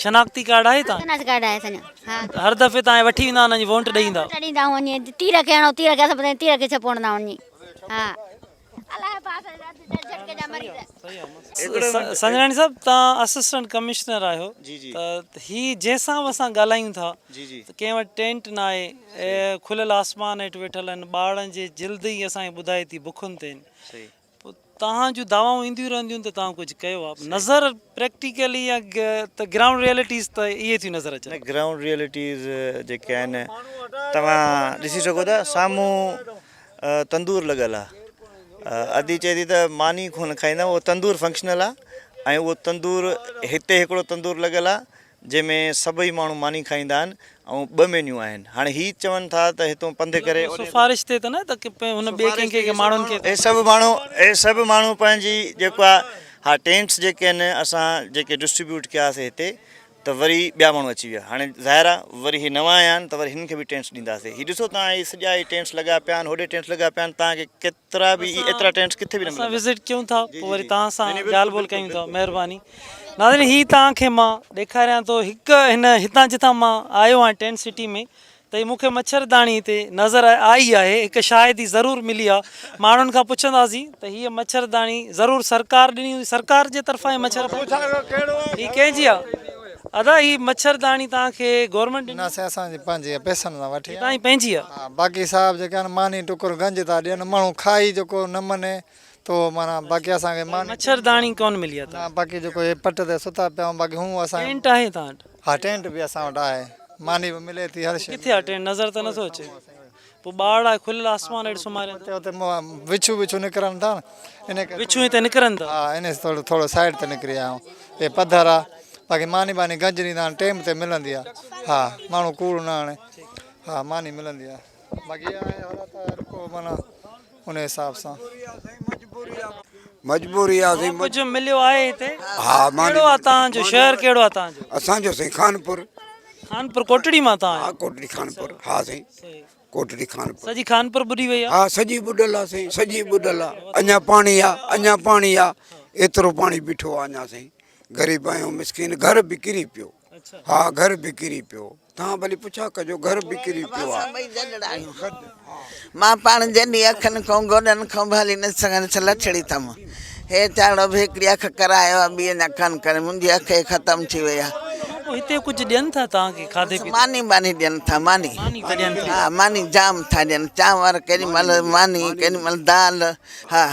शनाख्ती कार्ड आहे तव्हां कार्ड आहे असांजो हा हर दफ़े तव्हां वठी वेंदा हुनजी वोट ॾेई ईंदा ॾींदा वञी तीर खे हणो तीर खे असां तीर खे छपोड़ंदा वञी हा संजनानी साहब तव्हां असिस्टेंट कमिश्नर आहियो त ही जंहिंसां बि असां ॻाल्हायूं था त कंहिं वटि टेंट न आहे खुलियल आसमान हेठि वेठल आहिनि ॿारनि जे जिल्द ई असांखे ॿुधाए थी बुखुनि ते पोइ तव्हां जूं दवाऊं ईंदियूं रहंदियूं त तव्हां कुझु कयो आहे नज़र प्रैक्टिकली या त ग्राउंड रियलिटीज़ त इहे थियूं नज़र अचनि ग्राउंड रियलिटीज़ जेके आहिनि तव्हां ॾिसी सघो था साम्हूं तंदूर लॻल आहे अदी चए थी त मानी कोन खाईंदा उहो तंदूर फंक्शनल आहे ऐं उहो तंदूर हिते हिकिड़ो तंदूर लॻल आहे जंहिंमें सभई माण्हू मानी खाईंदा आहिनि ऐं 2 मेन्यू आहिनि हाणे हीअ चवनि था त हितां पंधु करे सिफारिश थिए त न त हुन ॿिए कंहिंखे माण्हुनि खे सभु माण्हू पंहिंजी जेको आहे हा टेंट्स जेके आहिनि असां जेके डिस्ट्रीब्यूट कयासीं हिते त वरी ॿिया माण्हू अची विया हाणे ज़ाहिर आहे वरी ही नवां आया आहिनि त वरी हिननि खे बि टेंट्स ॾींदासीं हीअ ॾिसो तव्हां ही सॼा ई टेंट्स लॻा पिया आहिनि होॾे टेंट्स लॻा पिया आहिनि तव्हांखे केतिरा बि एतिरा टेंट्स किथे बि न असां विज़िट कयूं था पोइ वरी तव्हां सां ॻाल्हि ॿोल कयूं था महिरबानी नाज़रीन हीअ तव्हांखे मां ॾेखारियां थो हिकु हितां जितां मां आयो आहियां टेंट सिटी में त ही मूंखे मच्छरदानी हिते नज़र आई आहे हिकु शायदि ई ज़रूरु मिली आहे माण्हुनि खां पुछंदासीं त हीअ मच्छरदानी ज़रूरु सरकार ॾिनी हूंदी सरकार जे तरफ़ां ही मच्छर हीअ कंहिंजी आहे अदा ही मच्छरदानी तव्हांखे गवर्नमेंट ॾिनासीं असांजी पंहिंजी पैसनि सां वठी तव्हांजी पंहिंजी आहे बाक़ी साहिब जेके आहिनि मानी टुकुर गंज था ॾियनि माण्हू खाई जेको न मने त तो माना बाक़ी असांखे मानी मच्छरदानी कोन मिली आहे ना बाक़ी जेको हे पट ते सुता पिया आहियूं बाक़ी हूं असां टेंट आहे तव्हां वटि? हा टेंट बि असां वटि आहे मानी बि मिले थी हर शइ किथे आहे टेंट? नज़र त नथो अचे। पोइ ॿार आहे खुलियल आसमान हेठि सुम्हारे हुते हुते विछू निकिरनि था न इन करे विछूं हिते निकिरनि था। हा इन थोरो साइड ते निकिरी आया आहियूं हे पधर आहे बाक़ी मानी बानी गंज ॾींदा आहिनि टाइम ते मिलंदी आहे हा माण्हू कूड़ न हाणे हा मानी मिलंदी आहे बाक़ी आहे हालत हर को माना उन हिसाब सां मजबूरी आहे कुझु मिलियो आहे हिते? हा कहिड़ो आहे तव्हांजो शहर? कहिड़ो आहे तव्हांजो? असांजो साईं खानपुर खानपुर कोटड़ी मां तव्हां? हा कोटड़ी खानपुर हा साईं कोटड़ी खानपुर सॼी खानपुर ॿुॾी वई आहे? हा सॼी ॿुॾल आहे साईं सॼी ॿुॾल आहे अञा पाणी आहे एतिरो पाणी बीठो आहे अञा साईं ग़रीब आहियूं मिसकिन घर बि किरी पियो हा घर बि किरी पियो तव्हां भली पुछा कजो घर बि किरी पियो आहे मां पाण जॾहिं अखियुनि खां गोॾनि खां भाली न सघनि छ लछड़ी अथमि हे चाड़ो बि हिकिड़ी अखि करायो आहे ॿी अञा खनि करे मुंहिंजी अखि ख़तमु थी वई आहे। हिते कुझु ॾियनि था तव्हांखे खाधे पीते? मानी ॾियनि था मानी हा मानी जाम था ॾियनि चांवर केॾी महिल मानी केॾी महिल दाल हा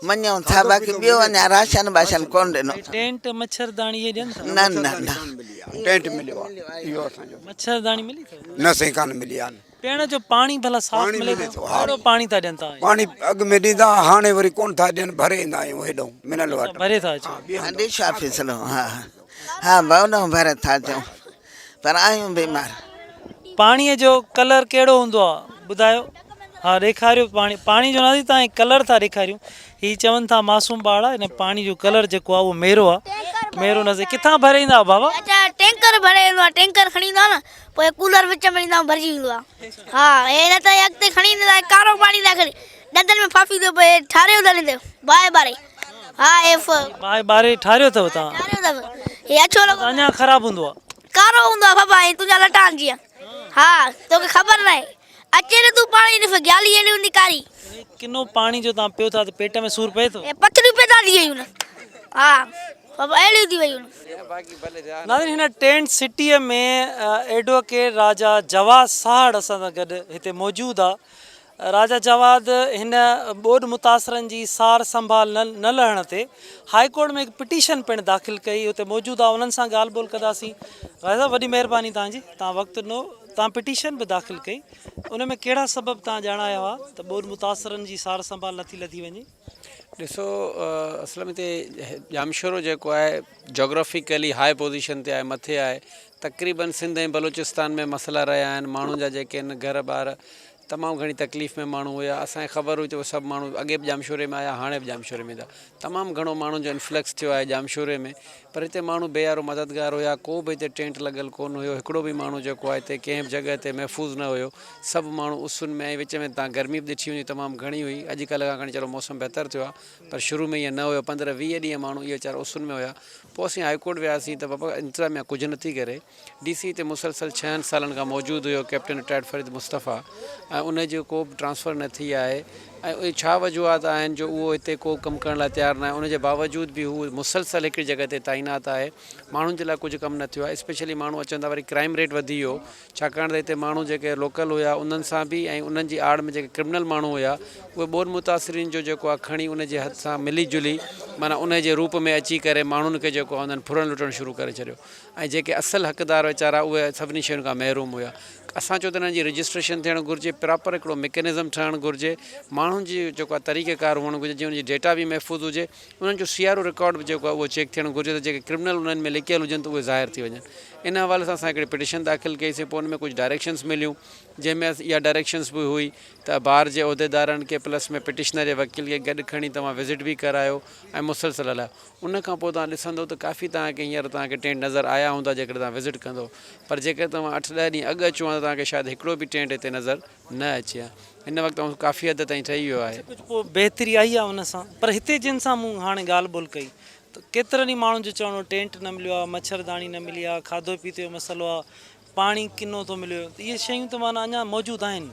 मञूं था बाक़ी ॿियो अञा राशन वाशन कोन ॾिनो। टेंट मच्छरदानी इहे ॾियनि था? न न न टेंट मिलियो आहे इहो असांजो मच्छरदानी मिली अथव? न साईं कान मिली आहे पीअण जो पाणी भला साफ़ मिले थो? कहिड़ो पाणी था ॾियनि तव्हां? पाणी अॻु में ॾींदा हाणे वरी कोन था ॾियनि भरे ईंदा आहियूं हेॾो मिनल वाटर भरे था अचो? डिश ऑफिस हा हा भावनो भरे था अचूं पर आहियूं बीमार। पाणीअ जो कलर कहिड़ो हूंदो आहे ॿुधायो? हा ॾेखारियो पाणी जो नथी तव्हां कलर था ॾेखारियूं हीअ चवनि था मासूम ॿार हिन पाणी जो कलर जेको आहे उहो मेरो आहे मेरो नज़र किथां भरे ईंदा बाबा? अच्छा टैंकर भरे ईंदो आहे टैंकर खणी ईंदो आहे न पोइ कूलर विच में ईंदा भरिजी वेंदो आहे हा हे न त अॻिते खणी ईंदा कारो पाणी था खणी ॾंदनि में फाफी थो पए ठारियो अथनि हिते बाए बारे हा बाए बारे ठारियो अथव तव्हां? ठारियो अथव हे अछो लॻो अञा ख़राबु हूंदो आहे? कारो हूंदो आहे बाबा ऐं तुंहिंजा लटा जीअं हा तोखे ख़बर न आहे अचे न तूं पाणी ॾिस ग्याली अहिड़ी हूंदी कारी किनो पाणी जो तव्हां पियो था त पेट में सूर पए थो? पथरियूं पैदा थी वयूं न हा बाबा अहिड़ियूं थी वयूं। नाज़रीन हिन टेंट सिटीअ में एडवोकेट राजा जवाद साहड़ असां सां गॾु हिते मौजूदु आहे। राजा जवाद हिन ॿोॾ मुतासिरनि जी सार संभाल न लहण ते हाई कोर्ट में हिकु पिटीशन पिणु दाख़िल कई हुते मौजूदु आहे उन्हनि सां ॻाल्हि ॿोल कंदासीं। राजा वॾी महिरबानी तव्हांजी तव्हां वक़्तु ॾिनो तव्हां पिटीशन बि दाख़िल कई उन में कहिड़ा सबब तव्हां ॼाणाया हुआ त ॿोॾ मुतासिरनि जी सार संभाल नथी लथी वञे? ॾिसो असल में हिते जामशोरो जेको आहे जोग्राफिकली हाई पोज़ीशन ते आहे मथे आहे तक़रीबन सिंध ऐं बलूचिस्तान में मसइला रहिया आहिनि माण्हुनि जा जेके आहिनि घर ॿार तमामु घणी तकलीफ़ में माण्हू हुया असांखे ख़बर हुई त उहे सभु माण्हू अॻे बि जामशोरे में आया हाणे बि जामशोरे में था तमामु घणो माण्हुनि जो इन्फ्लक्स थियो आहे जामशोरे में पर हिते माण्हू बेयारो मददगार हुया को बि हिते टेंट लॻल कोन हुयो हिकिड़ो बि माण्हू जेको आहे हिते कंहिं बि जॻह ते महफ़ूज़ न हुयो सभु माण्हू उसूनि में ऐं विच में तव्हां गर्मी बि ॾिठी हुई तमामु घणी हुई अॼुकल्ह खां खणी चलो मौसम बहितर थियो आहे पर शुरू में ईअं न हुयो 15-20 ॾींहं माण्हू इहे वीचारा उसूनि में हुया पोइ असीं हाईकोर्ट वियासीं त बाबा इंतज़ामिया कुझु नथी करे DC हिते मुसलसल 6 सालनि खां मौजूदु हुयो कैप्टन रिटायर्ड फ़रीद मुस्तफ़ा ऐं उनजो को बि ट्रांसफ़र न थी आहे ऐं उहे छा वजूहात आहिनि जो उहो हिते को कमु करण लाइ तयारु न आहे उनजे बावजूदि बि हू मुसलसल हिकिड़ी जॻह ते तैनात आहे माण्हुनि जे लाइ कुझु कमु न थियो आहे स्पेशली माण्हू अचनि था वरी क्राइम रेट वधी वियो छाकाणि त हिते माण्हू जेके लोकल हुया उन्हनि सां बि ऐं उन्हनि जी आड़ में जेके क्रिमिनल माण्हू हुया उहे ॿोॾ मुतासिरीन जो जेको आहे खणी उनजे हथ सां मिली जुली माना उनजे रूप में अची करे माण्हुनि खे जेको आहे उन्हनि फुरण लुटणु शुरू करे छॾियो ऐं जेके असुलु हक़दार वीचारा उहे सभिनी शयुनि खां महरूम हुया असां चओ त हिननि जी रजिस्ट्रेशन थियणु घुरिजे प्रॉपर हिकिड़ो मैकेनिज़म ठहणु घुरिजे माण्हुनि जी जेको आहे तरीक़ेकार हुअणु घुरिजे जीअं उनजी डेटा बि महफ़ूज़ हुजे उन्हनि जो CRO रिकॉर्ड बि जेको आहे उहो चेक थियणु घुरिजे त जेके क्रिमिनल उन्हनि में लिकियल हुजनि त उहे ज़ाहिर थी वञनि इन हवाले सां असां हिकिड़ी पिटीशन दाख़िल कईसीं पोइ उन में कुझु डायरेक्शन्स मिलियूं जंहिंमें इहा डायरेक्शन्स बि हुई त ॿार जे उहिदेदारनि खे प्लस में पिटिशनर जे वकील खे गॾु खणी तव्हां विज़िट बि करायो ऐं मुसलसल हलायो उन खां पोइ तव्हां ॾिसंदो त काफ़ी तव्हांखे हींअर तव्हांखे टेंट नज़र आया हूंदा जेकॾहिं तव्हां विज़िट कंदो पर जेकर तव्हां 8-10 ॾींहं अॻु अचो आहे त तव्हांखे शायदि हिकिड़ो बि टेंट हिते नज़र न अचे हा हिन वक़्तु काफ़ी हद ताईं ठही वियो आहे कुझु पोइ बहितरी आई आहे उन सां पर हिते जिन सां मूं हाणे ॻाल्हि ॿोल कई त केतिरनि ई माण्हुनि जो चवणो टेंट न मिलियो आहे मच्छरदानी न मिली आहे खाधो पीते जो मसइलो आहे पाणी किनो थो मिलियो त इहे शयूं त माना अञा मौजूदु आहिनि।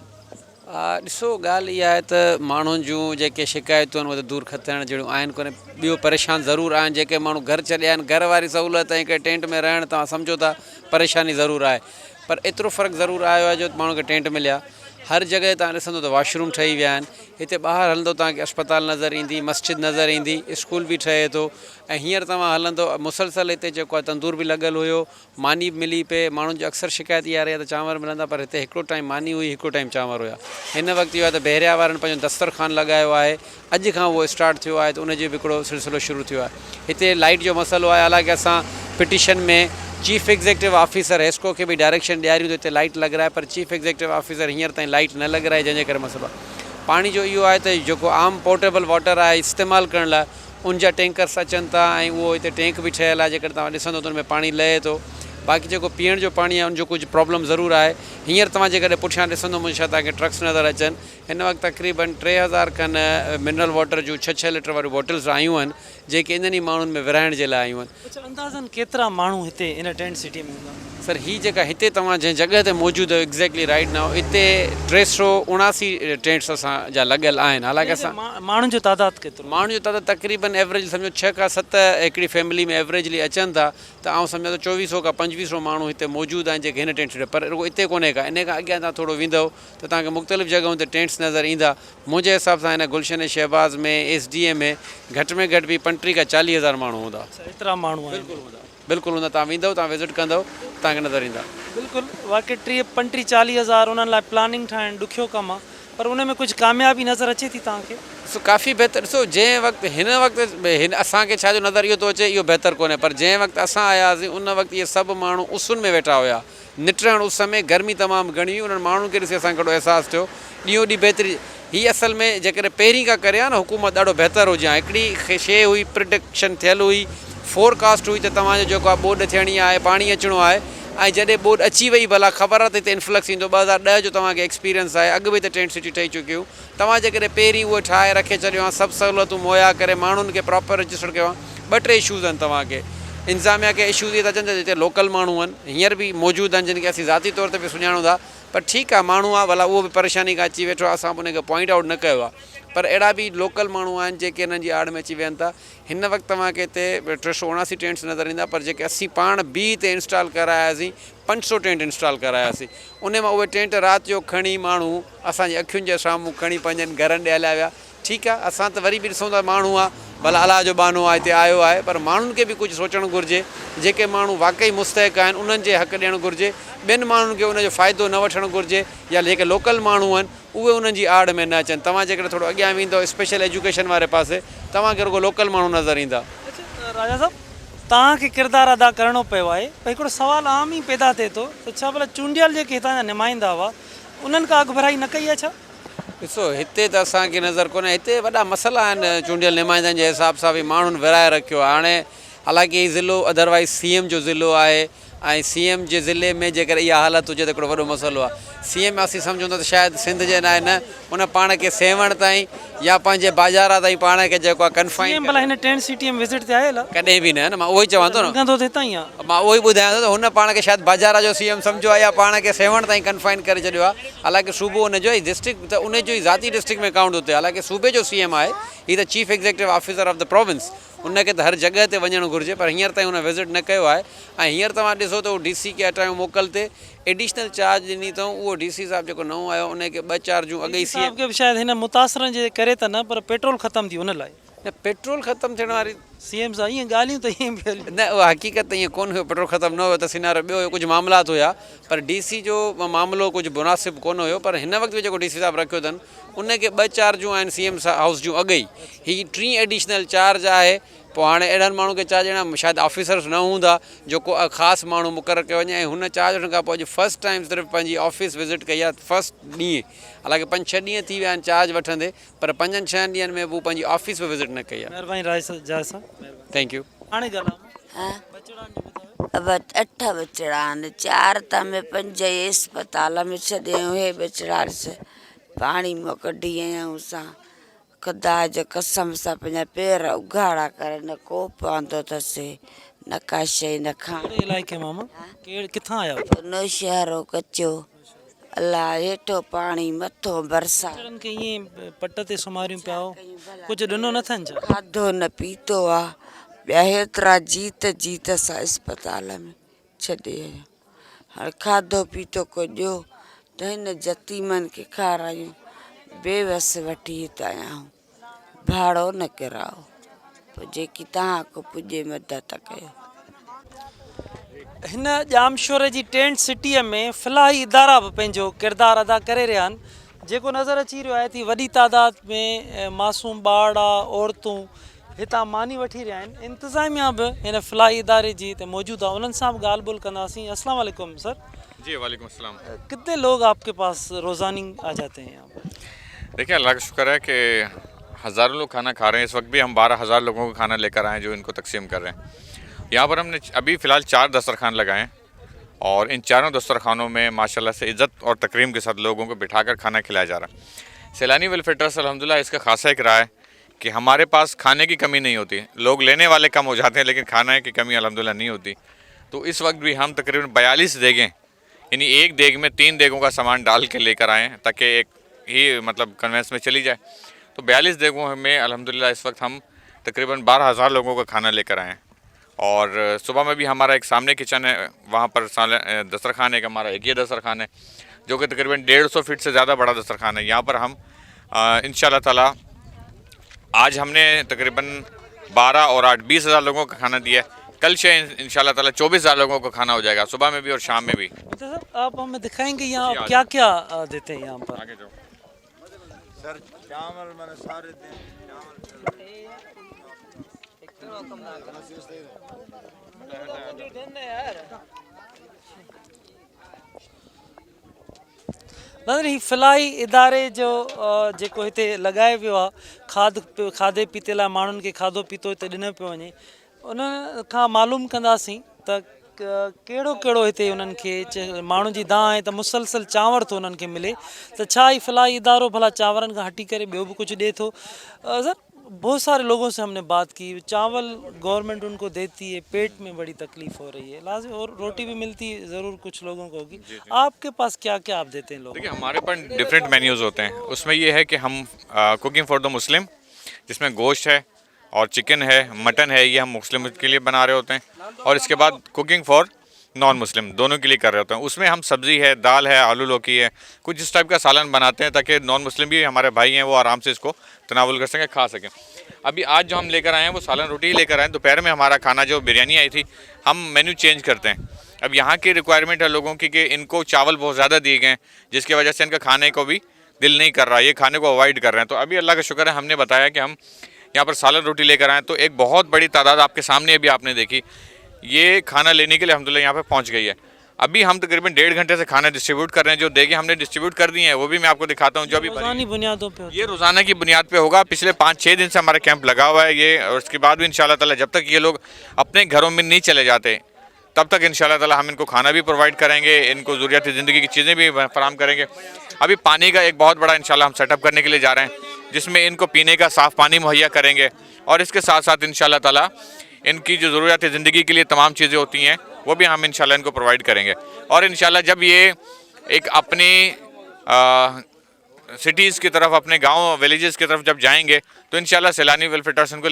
ॾिसो ॻाल्हि इहा आहे त माण्हुनि जूं जेके शिकायतूं आहिनि उहे त दूरि थियण जहिड़ियूं आहिनि कोन्हे ॿियो परेशान ज़रूरु आहिनि जेके माण्हू घर छॾिया आहिनि घर वारी सहूलियत ऐं कंहिं टेंट में रहणु तव्हां सम्झो था परेशानी ज़रूरु आहे पर एतिरो फ़र्क़ु ज़रूरु आयो आहे जो माण्हू खे टेंट मिलिया हर जॻह तव्हां ॾिसंदो त वॉशरूम ठही विया आहिनि। हिते ॿाहिरि हलंदो तव्हांखे अस्पताल नज़र ईंदी, मस्जिद नज़र ईंदी, स्कूल बि ठहे थो। ऐं हींअर तव्हां हलंदो मुसलसल हिते जेको आहे तंदूर बि लॻल हुयो, मानी बि मिली पए। माण्हुनि जो अक्सर शिकायत इहा रही आहे त चांवर मिलंदा, पर हिते हिकिड़ो टाइम मानी हुई, हिकिड़ो टाइम चांवर हुया। हिन वक़्तु इहो आहे त बहिरिया वारनि पंहिंजो दस्तरखान लॻायो आहे, अॼु खां उहो स्टार्ट थियो आहे, त उनजो बि हिकिड़ो सिलसिलो शुरू थियो आहे। हिते लाइट जो मसइलो आहे, हालांकि असां पिटिशन में चीफ एग्जीक्यूटिव ऑफिसर हेस्को खे बि डायरेक्शन ॾियारियूं त हिते लाइट लॻाए, पर चीफ एग्जीक्यूटिव ऑफिसर हींअर ताईं लाइट न लॻाए, जंहिंजे करे मसइलो आहे। पाणी जो इहो आहे त जेको आम पोर्टेबल वाटर आहे इस्तेमालु करण लाइ उन जा टैंकर्स अचनि था, ऐं उहो हिते टैंक बि ठहियलु आहे, जेकर तव्हां ॾिसंदो त उन में पाणी लहे थो। बाक़ी जेको पीअण जो पाणी आहे उनजो कुझु प्रॉब्लम ज़रूरु आहे। हींअर तव्हां जेकॾहिं पुठियां ॾिसंदो मुंहिंजे छा तव्हांखे ट्रक्स नज़र अचनि। हिन वक़्तु तक़रीबन 3000 खन मिनरल वाटर जूं 6-6 लीटर वारियूं बॉटल्स आयूं आहिनि, जेके इन्हनि ई माण्हुनि में विराइण जे लाइ आयूं आहिनि। अंदाज़न केतिरा माण्हू हिते इन टेंट सिटी में हूंदा? सर हीअ जेका हिते तव्हां जंहिं जॻह ते मौजूदु आहियो एक्ज़ैक्टली राइट नाउ, हिते 379 टेंट्स असांजा लॻियल आहिनि। हालांकि असां माण्हुनि जो तादादु केतिरो? माण्हुनि जो तादादु तक़रीबन एवरेज सम्झो 6 खां 7 हिकिड़ी फैमिली में एवरेजली अचनि था, त आउं सम्झां त 2400 खां 2500 माण्हू हिते मौजूदु आहिनि जेके हिन टेंट सिटी। पर रुगो हिते कोन्हे का, इन खां अॻियां तव्हां थोरो वेंदव त तव्हांखे मुख़्तलिफ़ जॻहियुनि ते टेंट्स नज़र ईंदा। मुंहिंजे हिसाब सां हिन गुलशन शहबाज़ में SDA में घटि में घटि बि 35 खां 40,000 माण्हू हूंदा। एतिरा माण्हू बिल्कुलु हूंदा, बिल्कुलु हूंदा। तव्हां वेंदव, तव्हां विज़िट कंदव, तव्हांखे नज़र ईंदा। बिल्कुलु वाक़ई 35-40,000 उन्हनि लाइ प्लानिंग ठाहिणु ॾुखियो कमु आहे, पर उन में कुझु कामयाबी नज़र अचे थी तव्हांखे? ॾिसो काफ़ी बहितर। ॾिसो जंहिं वक़्तु हिन असांखे छा जो नज़र इहो थो अचे इहो बहितर कोन्हे, पर जंहिं वक़्तु असां आयासीं उन वक़्तु इहे सभु माण्हू उसूनि में वेठा हुया, निटण उस में, गर्मी तमामु घणी हुई। उन्हनि माण्हुनि खे ॾिसी असांखे हिकिड़ो अहसासु थियो ॾींहों ॾींहुं बहितरी। हीअ असल में जेकॾहिं पहिरीं खां करे आहे न हुकूमत ॾाढो बहितरु हुजे। हिकिड़ी शइ हुई, प्रिडिक्शन थियल हुई, फोरकास्ट हुई त तव्हांजो जेको आहे ॿोॾि थियणी आहे, पाणी अचिणो आहे। ऐं जॾहिं ॿोॾि अची वई, भला ख़बर आहे त हिते इन्फ्लक्स ईंदो। 2010 जो तव्हांखे एक्सपीरियंस आहे, अॻु बि हिते टेंट सिटी ठही चुकियूं। तव्हां जेकॾहिं पहिरीं उहो ठाहे रखे छॾियो आहे, सभु सहूलियतूं मुहैया करे माण्हुनि खे प्रॉपर रजिस्टर कयो आहे। 2-3 इशूज़ आहिनि तव्हांखे। इंतिज़ामिया खे इशूज़ इहे था अचनि त हिते लोकल माण्हू आहिनि, हींअर बि मौजूदु आहिनि, जिन खे असीं ज़ाती तौर ते बि सुञाणूं था। पर ठीकु आहे, माण्हू आहे, भला उहो बि परेशानी खां अची वेठो आहे, असां बि उनखे पॉइंट आउट न कयो आहे। पर अहिड़ा बि लोकल माण्हू आहिनि जेके हिननि जी आड़ में अची वेहनि था। हिन वक़्तु तव्हांखे हिते 379 टेंट्स नज़र ईंदा, पर जेके असीं पाण बि हिते इंस्टॉल करायासीं, 500 टेंट इंस्टॉल करायासीं। उन मां उहे टेंट राति जो खणी माण्हू असांजी अखियुनि जे साम्हूं खणी पंहिंजनि घरनि ॾे हलिया विया। ठीकु आहे, असां त वरी बि ॾिसूं था माण्हू आहे, भला अलाह जो बहानो आहे हिते आयो आहे, पर माण्हुनि खे बि कुझु सोचणु घुरिजे। जेके माण्हू वाक़ई मुस्तहिक़ आहिनि उन्हनि जे हक़ ॾियणु घुरिजे, ॿियनि माण्हुनि खे उनजो फ़ाइदो न वठणु घुरिजे, या जेके लोकल माण्हू आहिनि उहे उन्हनि जी आड़ में न अचनि। तव्हां जेकॾहिं थोरो अॻियां वेंदव स्पेशल एजुकेशन वारे पासे, तव्हांखे रुगो लोकल माण्हू नज़र ईंदा। राजा साहब, तव्हांखे किरदारु अदा करिणो पियो आहे, पर हिकिड़ो सुवालु आम ई पैदा थिए थो त छा भला चूंडियल जेके हितां जा नुमाइंदा हुआ उन्हनि खां अॻुभराई न कई आहे छा? ॾिसो हिते त असांखे नज़र कोन्हे, हिते वॾा मसइला आहिनि चूंडियल नुमाइंदनि जे हिसाब सां बि माण्हुनि विराए रखियो आहे। हाणे हालांकि हीउ ज़िलो अदरवाइज़ CM जो ज़िलो आहे, ऐं CM जे ज़िले में जेकर इहा हालत हुजे त हिकिड़ो वॾो मसइलो आहे। CM असीं सम्झूं था त शायदि सिंध जे न उन पाण खे सेवण ताईं या पंहिंजे बाज़ार ताईं पाण खे जेको आहे कन्फाइन। भला हिन टेंट सिटी में विज़िट ते आयल आहे? कॾहिं बि न, मां उहो ई चवां थो न, मां उहो ई ॿुधायां थो त हुन पाण खे शायदि बाज़ार जो CM सम्झो आहे, या पाण खे सेवण ताईं कन्फाइन करे छॾियो आहे। हालांकि सूबो उनजो ई डिस्ट्रिक्ट त उनजो ई ज़ाती डिस्ट्रिक्ट में काउंट थो थिए। हालांकि सूबे जो CM आहे, हीअ त chief executive officer of the province, उनखे त हर जॻह ते वञणु घुरिजे, पर हींअर ताईं हुन विज़िट न कयो आहे। ऐं हींअर तव्हां ॾिसो त उहो DC खे हटायूं मोकल ते, एडिशनल चार्ज ॾिनी अथऊं। उहो DC साहिबु जेको नओं आयो उनखे 2-4 जूं अॻे ई CM खे शायदि हिन मुतासिरनि जे करे त न, पर पेट्रोल ख़तमु थी उन लाइ। न पेट्रोल ख़तमु थियण वारी CM सां ईअं ॻाल्हियूं त ईअं बि न, उहा हक़ीक़त त ईअं कोन हुयो, पेट्रोल ख़तमु न हुयो त सिनारो ॿियो हुयो, कुझु मामलात हुया, पर DC जो मामिलो कुझु मुनासिबु कोन हुयो। पर हिन वक़्तु बि जेको DC साहिबु रखियो अथनि उनखे 2-4 जूं आहिनि CM हाउस जूं अॻे ई, हीअ 3 एडिशनल चार्ज आहे। पोइ हाणे अहिड़नि माण्हू खे चार्ज ॾियणा, शायदि ऑफिसर्स न हूंदा जेको ख़ासि माण्हू मुक़ररु कयो वञे, ऐं हुन चार्ज वठण खां पोइ अॼु फस्ट टाइम सिर्फ़ु पंहिंजी ऑफिस विज़िट कई आहे, फस्ट ॾींहुं। हालांकि 5-6 ॾींहं थी विया आहिनि चार्ज वठंदे, पर 5-6 ॾींहंनि में हू पंहिंजी ऑफिस में विज़िट न कई आहे। महिरबानी। Thank U. हाणे अब 8 बचड़ा आहिनि, 4 त में 5 अस्पताल में छॾियऊं। हे बचड़ा पाणी मां कढी आयूं असां, ख़ुदा जो कसम सां पंहिंजा पेर उघाड़ा करे, न को पवंदो अथसि, न का शइ न खाइण। इलाइक़े मां किथां आया? नौशहरो कचो, अलाह हेठो पाणी मथो बरसात। ईअं पट ते सुम्हारियूं पिया, कुझु ॾिनो न अथनि छा? खाधो न पीतो आहे, ॿिया हेतिरा जीत सां अस्पताल में छॾे आहियूं। हाणे खाधो पीतो को ॾियो त हिन यतीमनि खे खारायूं। बेवस वठी हितां आया आहियूं, भाड़ो न किराओ, पोइ जेकी तव्हां को पुॼे मदद कयो। हिन जामशोरे जी टेंट सिटीअ में फ़िलहाई इदारा बि पंहिंजो किरदारु अदा करे रहिया आहिनि। जेको नज़र अची रहियो आहे थी वॾी तादाद में मासूम ॿार औरतूं हितां मानी वठी रहिया आहिनि। इंतिज़ामिया बि हिन फ़िलहाई इदारे जी हिते मौजूदु आहे, उन्हनि सां बि ॻाल्हि ॿोल कंदासीं। अस्सलाम वालेकुम सर। जी वालेकुम अस्सलाम। कितने लोग आपके पास रोज़ानी आ जाते हैं यहाँ पर? देखिए अल्लाह का शुक्र है कि हज़ारों लोग खाना खा रहे हैं। इस वक्त भी हम 12,000 लोगों को खाना लेकर आए हैं जो इनको तकसीम कर रहे हैं। यहाँ पर हमने अभी फ़िलहाल 4 दस्तरखान लगाए हैं और इन चारों दस्तरखानों में माशाल्लाह से इज़्ज़त और तकरीम के साथ लोगों को बिठाकर खाना खिलाया जा रहा है। सैलानी वेलफेयर ट्रस्ट अल्हम्दुलिल्लाह इसका खासा एक रहा है कि हमारे पास खाने की कमी नहीं होती। लोग लेने वाले कम हो जाते हैं लेकिन खाने की कमी अल्हम्दुलिल्लाह नहीं होती। तो इस वक्त भी हम तकरीबन 42 देगें, यानी एक देग में 3 देगों का सामान डाल के लेकर आए हैं ताकि एक ही मतलब कन्वेंस में चली जाए। तो 42 देगों में अल्हम्दुलिल्लाह इस वक्त हम तकरीबन 12,000 लोगों का खाना लेकर आए हैं। और सुबह में भी हमारा एक सामने किचन है, वहाँ पर दस्तरखान है, हमारा एक ये दस्तरखान है जो कि तकरीबन 150 फीट से ज़्यादा बड़ा दस्तरखान है। यहाँ पर हम इंशाल्लाह ताला आज हमने तकरीबन 12 और 8 20,000 लोगों का खाना दिया है। कल से इंशाल्लाह ताला 24,000 लोगों को खाना हो जाएगा, सुबह में भी और शाम में भी। तो सर आप हमें दिखाएंगे यहाँ क्या क्या देते हैं यहाँ पर? आगे जाओ सर। चावल मैंने सारे नज़र ही फ़िलहाई इदारे जो जेको हिते लॻाए वियो आहे खाधे पीते लाइ माण्हुनि खे खाधो पीतो हिते ॾिनो पियो वञे, उन खां मालूम कंदासीं त कहिड़ो कहिड़ो हिते उन्हनि खे माण्हुनि जी दां आहे त मुसलसल चांवर थो उन्हनि खे मिले, त छा ही फ़िलहाई इदारो भला चांवरनि खां हटी करे ॿियो बि कुझु ॾिए थो? सर बहुत सारे लोगों से हमने बात की, चावल गवर्नमेंट उनको देती है, पेट में बड़ी तकलीफ हो रही है, लाजिम और रोटी भी मिलती है ज़रूर कुछ लोगों को होगी। आपके पास क्या क्या आप देते हैं लोगों? देखिए हमारे पास डिफरेंट मेन्यूज़ होते हैं। उसमें ये है कि हम कुकिंग फॉर द मुस्लिम, जिसमें गोश्त है और चिकन है, मटन है, ये हम मुस्लिम के लिए बना रहे होते हैं। और इसके बाद कुकिंग फॉर नॉन मुस्लिम दोनों के लिए कर रहे होते हैं। उसमें हम सब्ज़ी है, दाल है, आलू लौकी है, कुछ इस टाइप का सालन बनाते हैं ताकि नॉन मुस्लिम भी हमारे भाई हैं वो आराम से इसको तनावुल कर सकें, खा सकें। अभी आज जो हम लेकर आए हैं वो सालन रोटी ही लेकर आए हैं। दोपहर में हमारा खाना जो बिरयानी आई थी, हम मेन्यू चेंज करते हैं। अब यहाँ की रिक्वायरमेंट है लोगों की कि इनको चावल बहुत ज़्यादा दिए गए हैं जिसकी वजह से इनका खाने को भी दिल नहीं कर रहा, ये खाने को अवॉइड कर रहे हैं। तो अभी अल्लाह का शुक्र है हमने बताया कि हम यहाँ पर सालन रोटी लेकर आए, तो एक बहुत बड़ी तादाद आपके सामने अभी आपने देखी, ये खाना लेने के लिए अल्हम्दुलिल्लाह यहाँ पे पहुँच गई है। अभी हम तकरीबन 1.5 घंटे से खाना डिस्ट्रीब्यूट कर रहे हैं। जो देगे हमने डिस्ट्रीब्यूट कर दी हैं वो भी मैं आपको दिखाता हूँ। जो अभी रोज़ानी बुनियादों पे ये रोज़ाना की बुनियाद पे होगा। पिछले 5-6 दिन से हमारा कैंप लगा हुआ है ये, और उसके बाद भी इंशाल्लाह ताला जब तक ये लोग अपने घरों में नहीं चले जाते तब तक इंशाल्लाह ताला हम इनको खाना भी प्रोवाइड करेंगे, इनको ज़रूरियाती ज़िंदगी की चीज़ें भी फराहम करेंगे। अभी पानी का एक बहुत बड़ा इंशाल्लाह हम सेटअप करने के लिए जा रहे हैं जिसमें इनको पीने का साफ़ पानी मुहैया करेंगे, और इसके साथ साथ इंशाल्लाह ताला इनकी जो ज़रूरियात ज़िंदगी के लिए तमाम चीज़ें होती हैं वो भी हम इंशाल्लाह इनको प्रोवाइड करेंगे। और इंशाल्लाह जब ये एक अपनी सिटीज़ की तरफ, अपने गांव विलेजेस की तरफ जब जाएंगे तो इंशाल्लाह सैलानी वेलफेयर ट्रस्ट इनको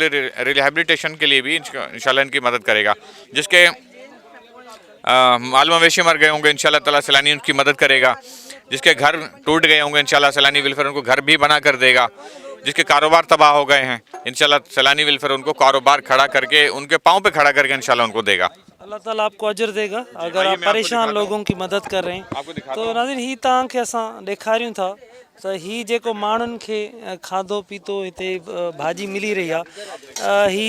रिहैबिलिटेशन के लिए भी इंशाल्लाह इनकी मदद करेगा। जिसके माल मवेशी मर गए होंगे इंशाल्लाह ताला सैलानी उनकी मदद करेगा। जिसके घर टूट गए होंगे इंशाल्लाह सैलानी वेलफेयर उनको घर भी बना कर देगा। जिसके कारोबार तबाह हो गए हैं इंशाल्लाह सैलानी वेलफेयर उनको कारोबार खड़ा करके, उनके पाँव पे खड़ा करके इंशाल्लाह उनको देगा। अल्लाह ताला आपको अजर देगा अगर आप परेशान लोगों की मदद कर रहे हैं। तो नाज़रीन ही तव्हांखे असां ॾेखारियूं था त ही जेको माण्हुनि खे खाधो पीतो हिते भाॼी मिली रही आहे, ही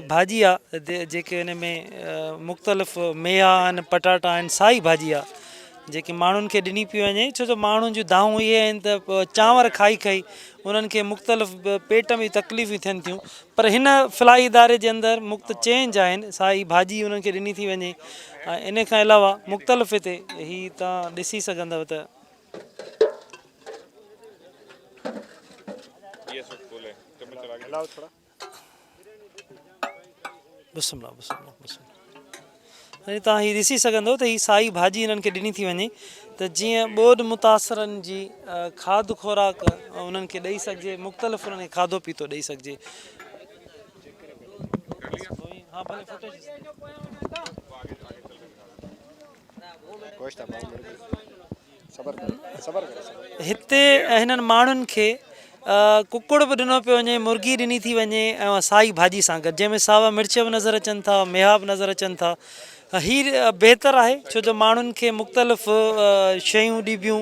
भाॼी आहे जेके हिन में मुख़्तलिफ़ मेहा आहिनि, पटाटा आहिनि, साई भाॼी आहे जेकी माण्हुनि खे ॾिनी पई वञे। छो जो माण्हुनि जूं दाऊं इहे आहिनि त चांवर खाई खाई उन्हनि खे मुख़्तलिफ़ पेट में तकलीफ़ूं थियनि थियूं, पर हिन फ़िलहाई इदारे जे अंदरि मुख़्त चेंज आहिनि, साई भाॼी उन्हनि खे ॾिनी थी वञे। इन खां अलावा मुख़्तलिफ़ हिते ही तव्हां ॾिसी सघंदव त तव्हां हीअ ॾिसी सघंदव त हीअ साई भाॼी हिननि खे ॾिनी थी वञे त जीअं ॿोॾि मुतासिरनि जी खाध खुराक उन्हनि खे ॾेई सघिजे, मुख़्तलिफ़ उन्हनि खे खाधो पीतो ॾेई सघिजे। हिते हिननि माण्हुनि खे कुकुड़ बि ॾिनो पियो वञे, मुर्गी ॾिनी थी वञे ऐं साई भाॼी सां गॾु, जंहिंमें सावा मिर्च बि नज़र अचनि था, मेहा बि नज़र अचनि था। हीअ बहितरु आहे छो जो माण्हुनि खे मुख़्तलिफ़ शयूं ॾिबियूं,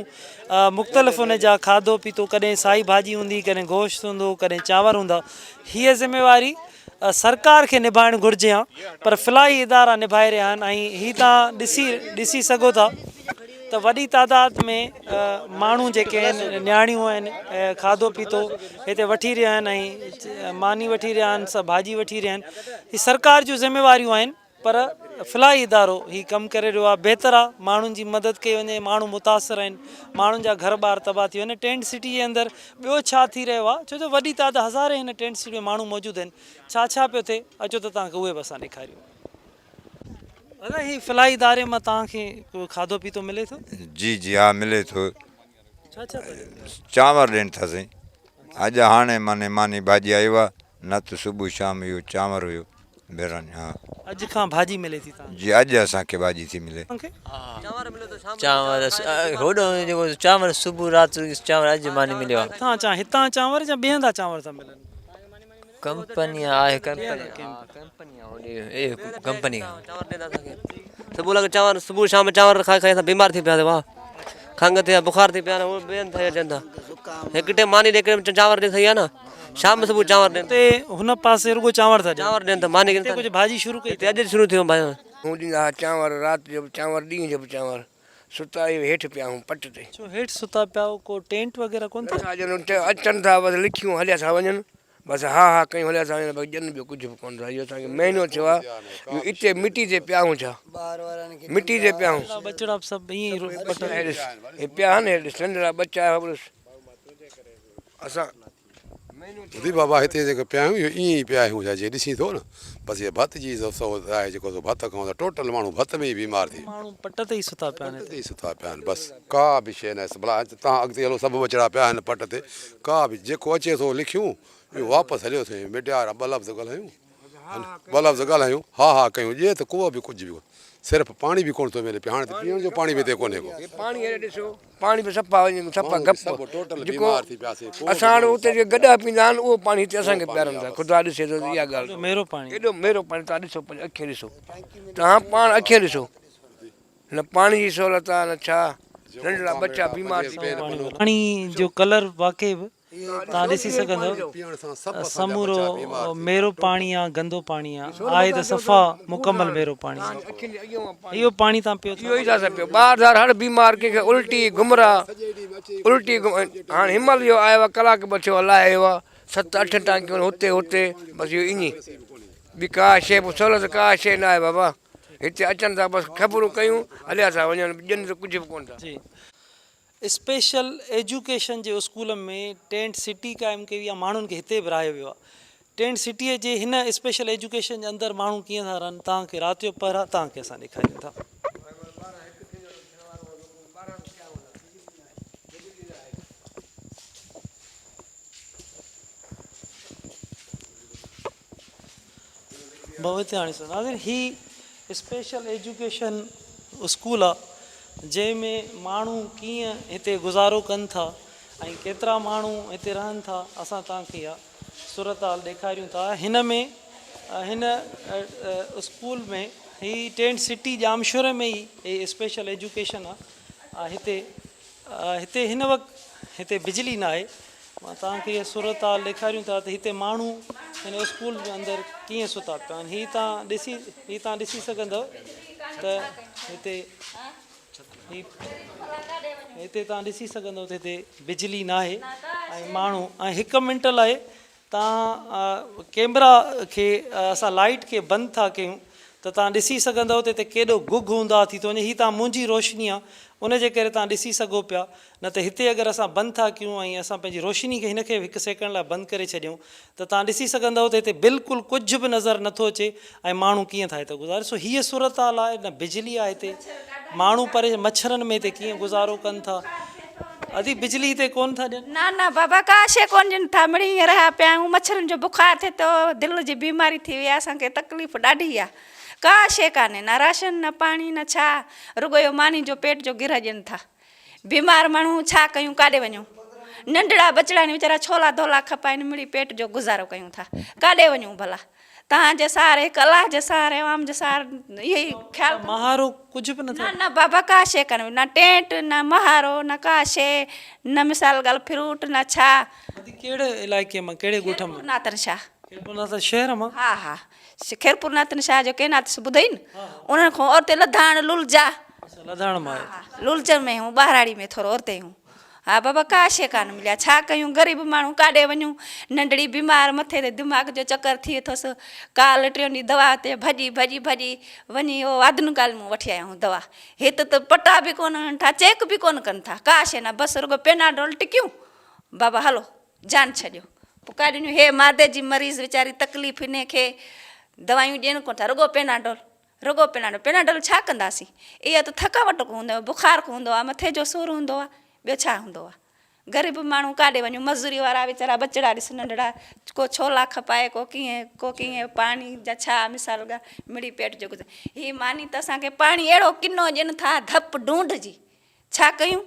मुख़्तलिफ़ उन जा खाधो पीतो, कॾहिं साई भाॼी हूंदी, कॾहिं गोश्त हूंदो, कॾहिं चांवर हूंदा। हीअ ज़िमेवारी सरकार खे निभाइणु घुरिजे हा, पर फ़िलहाल इदारा निभाए रहिया आहिनि। ऐं हीअ तव्हां ॾिसी सघो था त वॾी तादाद में माण्हू जेके आहिनि, न्याणियूं आहिनि, खाधो पीतो हिते वठी रहिया आहिनि ऐं मानी वठी रहिया आहिनि, सभु भाॼी वठी रहिया आहिनि। हीअ सरकार जूं ज़िमेवारियूं आहिनि, पर फ़िलहाल इदारो हीअ कमु करे रहियो आहे। बहितरु आहे, माण्हुनि जी मदद कई वञे, माण्हू मुतासिर आहिनि, माण्हुनि जा घर ॿार तबाह थी वञे। टेंट सिटी जे अंदरि ॿियो छा थी रहियो आहे, छो जो वॾी तादाद हज़ारे हिन टेंट सिटी में माण्हू मौजूदु आहिनि। छा छा पियो थिए, अचो त तव्हांखे उहे बि असां ॾेखारियूं। दादा हीअ फ़िलहाल इदारे मां तव्हांखे को खाधो पीतो मिले थो? जी जी हाँ मिले थो। छा छा चांवर ॾियनि था साईं, अॼु हाणे मानी भाॼी आई आहे, न त सुबुह शाम इहो चांवर हुयो बहिराणी। हा अॼु खां भाॼी मिले थी तव्हांखे? जी अॼु असांखे भाॼी थी मिले। चांवर होॾो जेको चांवर सुबुह राति चांवर अॼु मानी मिलियो आहे। हितां चांवर या ॿिए हंधा चांवर था मिलनि? कंपनी आहे, कंपनी सुबुह लॻे चांवर, सुबुह शाम चांवर खाई खाई असां बीमार थी पिया वाह, खंघि थिया, बुखार थी पिया, उहे ॿियनि था अचनि था। हिकु टाइम मानी ॾेई करे चांवर ॾे सही आहे न, शाम सुबुह चांवर ॾियनि ते हुन पासे रुगो चांवर था ॾियनि त मानी कुझु भाॼी शुरू कई अॼु शुरू थियो भाई। हूं ॾींदा चांवर, राति जो बि चांवर, ॾींहं जो बि चांवर। सुता हेठि पिया हूं पट ते। छो हेठि सुता पिया, को टेंट वग़ैरह कोन था? अचनि था बसि लिखियूं हलिया था वञनि, बसि हा हा कयूं हलिया था वञनि, भई ॼनि ॿियो कुझु बि कोन था। इहो असांखे महीनो थियो आहे हिते मिटी ते पिया हूं, छा मिटी ते पिया हूं, बचड़ा सभु ईअं पिया आहिनि, हेठि नंढड़ा बच्चा असां बाबा हिते जेके पिया आहियूं इहो ईअं ई पिया आहियूं, जे ॾिसी थो न बसि इहे भत जी आहे, जेको भत खाऊं था टोटल माण्हू भत में ई बीमार थी, माण्हू पट ते ई सुता पिया आहिनि, पट ते ई सुता पिया आहिनि। बसि का बि शइ न आहे। भला तव्हां अॻिते हलो, सभु बचड़ा पिया आहिनि पट ते, का बि जेको अचे थो लिखियूं, इहो वापसि हलियो थिए मिटिया ॿ लफ़्ज़ ॻाल्हायूं, ॿ लफ़्ज़ ॻाल्हायूं, हा हा कयूं, ॾिए त को बि कुझु बि सिर्फ़ु पाणी बि कोन थो मिले पियो। हाणे त पीअण जो पाणी बि हिते कोन्हे को, पाणी हेॾे ॾिसो, पाणी बि सफ़ा वञे, सफ़ा गप जेको असां हाणे उते जे गॾा पीअंदा आहिनि, उहो पाणी हिते असांखे पीआरनि था। ख़ुदा ॾिसे थो इहा ॻाल्हि, मेरो पाणी, एॾो मेरो पाणी तव्हां ॾिसो, पंहिंजी अखियूं ॾिसो, तव्हां पाण अखियूं ॾिसो, न पाणी जी सहूलियत आहे न छा, नंढड़ा बच्चा बीमार थी पिया आहिनि। पाणी जो कलर वाक़ई बि तव्हां ॾिसी सघंदव, समूरो मेरो पाणी आहे, गंदो पाणी आहे त सफ़ा मुकमल मेरो पाणी, इहो पाणी तव्हां पियो, इहो ई था पियो। ॿार हर बीमार, कंहिंखे उल्टी घुमरा, उल्टी हाणे हिमल इहो आयो आहे, कलाक ॿ थियो हलाए आयो आहे, 7-8 टांकियूं हुते हुते, बसि इहो ईअं ॿी का शइ सहूलियत का शइ न आहे बाबा। हिते अचनि था बसि ख़बरूं कयूं, हलिया था वञनि, ॼनि त कुझु बि कोन था। स्पेशल एजुकेशन जे स्कूल में टेंट सिटी क़ाइमु कई आहे, माण्हुनि खे हिते बि रहायो वियो आहे। टेंट सिटीअ जे हिन स्पेशल एजुकेशन जे अंदरि माण्हू कीअं था रहनि, तव्हांखे राति जो पहिरां तव्हांखे असां ॾेखारियूं था। हिते हाणे ही स्पेशल एजुकेशन स्कूल आहे, जंहिंमें माण्हू कीअं हिते गुज़ारो कनि था ऐं केतिरा माण्हू हिते रहनि था, असां तव्हांखे इहा सूरत हाल ॾेखारियूं था। हिन में हिन स्कूल में ही टेंट सिटी जामशोर में ई हे स्पेशल एजुकेशन आहे। हिते हिन वक़्तु हिते बिजली न आहे, मां तव्हांखे इहा सूरत हाल ॾेखारियूं था त हिते माण्हू हिन स्कूल जे अंदरि कीअं सुता पिया आहिनि। हीअ तव्हां ॾिसी सघंदव त हिते तव्हां ॾिसी सघंदव त हिते बिजली न आहे ऐं माण्हू, ऐं 1 मिंट लाइ तव्हां कैमरा खे असां लाइट खे बंदि था कयूं त तव्हां ॾिसी सघंदव त हिते केॾो गुग हूंदा थी थो वञे। हीअ तव्हां मुंहिंजी रोशनी आहे, उनजे करे तव्हां ॾिसी सघो पिया, न त हिते अगरि असां बंदि था कयूं ऐं असां पंहिंजी रोशनी खे हिनखे 1 सेकेंड लाइ बंदि करे छॾियूं त तव्हां ॾिसी सघंदव त हिते बिल्कुलु कुझु बि नज़र नथो अचे ऐं माण्हू कीअं था हिते गुज़ारे। सो हीअ सूरत हाल आहे, न बिजली आहे हिते, माण्हू परे मच्छरनि में हिते कीअं गुज़ारो कनि था। अदी बिजली हिते कोन था ॾियनि? न बाबा का शइ कोन ॾियनि था, मिड़ी हीअं रहिया पिया आहियूं। मच्छरनि जो बुखार थिए थो, दिलि जी बीमारी थी वई आहे, असांखे तकलीफ़ ॾाढी आहे। का शइ कान्हे, न राशन न पाणी न छा, रुगो इहो मानी जो पेट जो गिर ॾियनि था। बीमार माण्हू छा कयूं, काॾे वञूं? नंढड़ा बचड़ा वीचारा छोला धोला खपाइनि, मिड़ी पेट जो गुज़ारो कयूं था, काॾे वञूं भला? तव्हांजे सहारे, कला जे सहारे, आवाम जे सहारे इहे ई ख़्याल महारो कुझु बि नथो। न बाबा का शइ कान्हे, न टेंट, न महारो, न का शइ, न मिसाल ॻाल्हि फ्रूट, न छा। कहिड़े इलाइक़े मां, कहिड़े ॻोठ मां? नातन शाह। खेरपुर शहर मां? हा हा, खेरपुर नातन शाह जो के नात ॿुधई न, उन्हनि खां औरते लधाण लुलजा, लधाण मां लुलजन में हूं, ॿाराड़ी में थोरो औरते हूं। हा बाबा का शइ कान मिलिया, छा कयूं? ग़रीब माण्हू काॾे वञूं? नंढड़ी बीमार, मथे ते दिमाग़ जो चकर थी अथसि, काल टियों ॾींहुं दवा ते भॼी भॼी भॼी वञी उहो आदनकाल में वठी आया आहियूं दवा। हिते त पटा बि कोन हणनि था, चेक बि कोन कनि था, का शइ न, बसि रुगो पेनाडोल टिकियूं, बाबा हलो जान छॾियो। पोइ का ॾिनियूं, हे मादे जी मरीज़ वीचारी तकलीफ़ इन खे दवायूं ॾियनि कोन था, रुगो पेनाडोल, रुगो पेनाडोल। पेनाडोल छा कंदासीं? इहा त थकावट को हूंदो आहे, बुखार को हूंदो आहे, मथे जो सूरु हूंदो आहे, ॿियो छा हूंदो आहे? ग़रीब माण्हू काॾे वञूं? मज़ूरी वारा वीचारा बचड़ा ॾिस नंढड़ा, को छोला खपाए, को कीअं पाणी जा छा मिसाल मिड़ी पेट जो गुज़ार। हीअ मानी त असांखे पाणी अहिड़ो किनो ॾियनि था, धप ढूंढ जी, छा कयूं?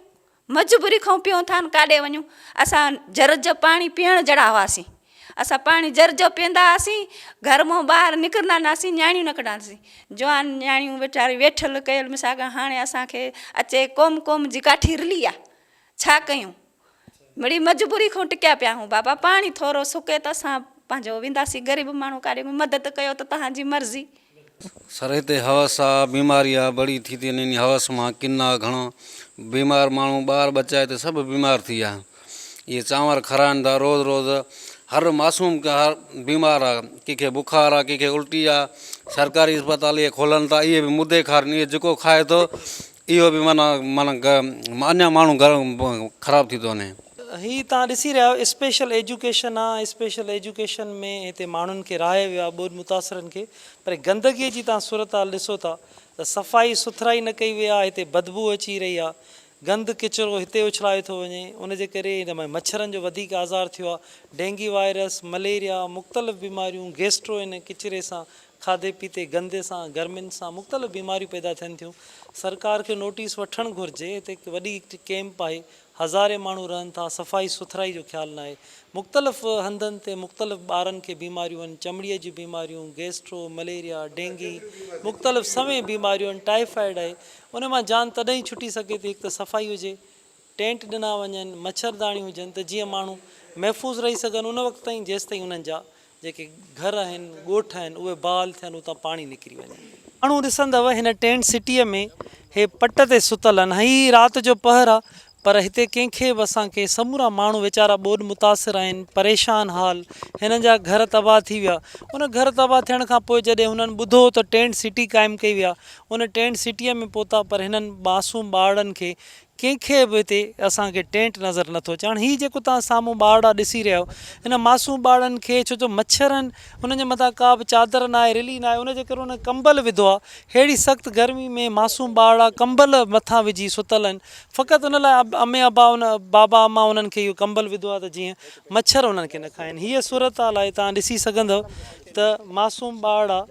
मजबूरी खां पियूं था, काॾे वञूं? असां जर जो पाणी पीअण जहिड़ा हुआसीं, असां पाणी जर जो पीअंदा हुआसीं, घर मां ॿाहिरि निकिरंदा हुआसीं, न्याणियूं न कढंदासीं, जवान न्याणियूं वीचारी वेठल कयल मिसाल हाणे असांखे अचे क़ौम क़ौम जी काठी रिली आहे, छा कयूं? मिड़ी मजबूरी खां टिकिया पिया आहियूं। बाबा पाणी थोरो सुके त असां पंहिंजो वेंदासीं, ग़रीब माण्हू काॾे मदद कयो त तव्हांजी मर्ज़ी। सर हिते हवस आहे, बीमारी आहे, बड़ी थी थी वञे, हवस मां किना घणो बीमार माण्हू, ॿार बच्चा हिते सभु बीमार थी विया। इहे चांवर खाराइनि था रोज़ रोज़, हर मासूम हर बीमार आहे, कंहिंखे बुखार आहे, कंहिंखे उल्टी आहे। सरकारी अस्पताल इहे खोलनि था, इहे बि मुदे खारनि, इहे जेको खाए थो इहो बि माना अञा माण्हू ख़राबु थी थो वञे। ही तव्हां ॾिसी रहिया आहियो, स्पेशल एजुकेशन आहे, स्पेशल एजुकेशन में हिते माण्हुनि खे रहायो वियो आहे, ॿोॾि मुतासिरनि खे, पर गंदगीअ जी तव्हां सूरत हाल ॾिसो था त सफ़ाई सुथराई न कई वई आहे, हिते बदबू अची रही आहे, गंद किचिरो हिते उछलाए थो वञे, उनजे करे हिन में मच्छरनि जो वधीक आज़ार थियो आहे, डेंगी वायरस, मलेरिया, मुख़्तलिफ़ बीमारियूं, गैस्ट्रो इन किचिरे सां, खाधे पीते गंदे सां, गर्मियुनि सां मुख़्तलिफ़ बीमारियूं पैदा थियनि थियूं। सरकार खे नोटिस वठणु घुरिजे, हिते हिकु वॾी कैंप आहे, हज़ारे माण्हू रहनि था, सफ़ाई सुथराई जो ख़्यालु न आहे, मुख़्तलिफ़ हंधनि ते मुख़्तलिफ़ ॿारनि खे बीमारियूं आहिनि, चमड़ीअ जी बीमारियूं, गैस्ट्रो, मलेरिया, डेंगी, मुख़्तलिफ़ समय बीमारियूं आहिनि, टाइफाइड आहे, उन मां जान तॾहिं छुटी सघे थी, हिकु त सफ़ाई हुजे, टेंट ॾिना वञनि, मच्छरदानियूं हुजनि त जीअं माण्हू महफ़ूज़ रही सघनि उन वक़्त ताईं, जेसि ताईं उन्हनि जा जेके घर आहिनि, ॻोठ आहिनि, उहे बहाल थियनि, उतां पाणी निकिरी वञे। माण्हू ॾिसंदव हिन टेंट सिटीअ में हे पट ते सुतल आहिनि, हीअ राति जो पहर आहे, पर हिते कंहिंखे बि असांखे समूरा माण्हू वीचारा ॿोॾि मुतासिर आहिनि, परेशान हाल, हिननि जा घर तबाह थी विया। उन घर तबाह थियण खां पोइ जॾहिं हुननि ॿुधो त टेंट सिटी क़ाइमु कई विया, उन टेंट सिटीअ में पहुता, पर हिननि मासूम ॿारनि खे कंहिंखे बि हिते असांखे टेंट नज़र नथो अचे। हाणे हीअ जेको तव्हां साम्हूं ॿारड़ा ॾिसी रहिया आहियो, हिन मासूम ॿारनि खे छो जो मच्छरनि हुननि जे मथां का बि चादर न आहे, रिली न आहे, उनजे करे हुन कंबल विधो आहे, अहिड़ी सख़्तु गर्मी में मासूम ॿारड़ा कंबल मथां विझी सुतल आहिनि, फ़क़ति उन लाइ अमे अबा उन बाबा अम्मा उन्हनि खे इहो कंबल विधो आहे त जीअं मच्छर उन्हनि खे न खाइनि। हीअ सूरत हाल आहे, तव्हां ॾिसी सघंदव त मासूम ॿारड़ा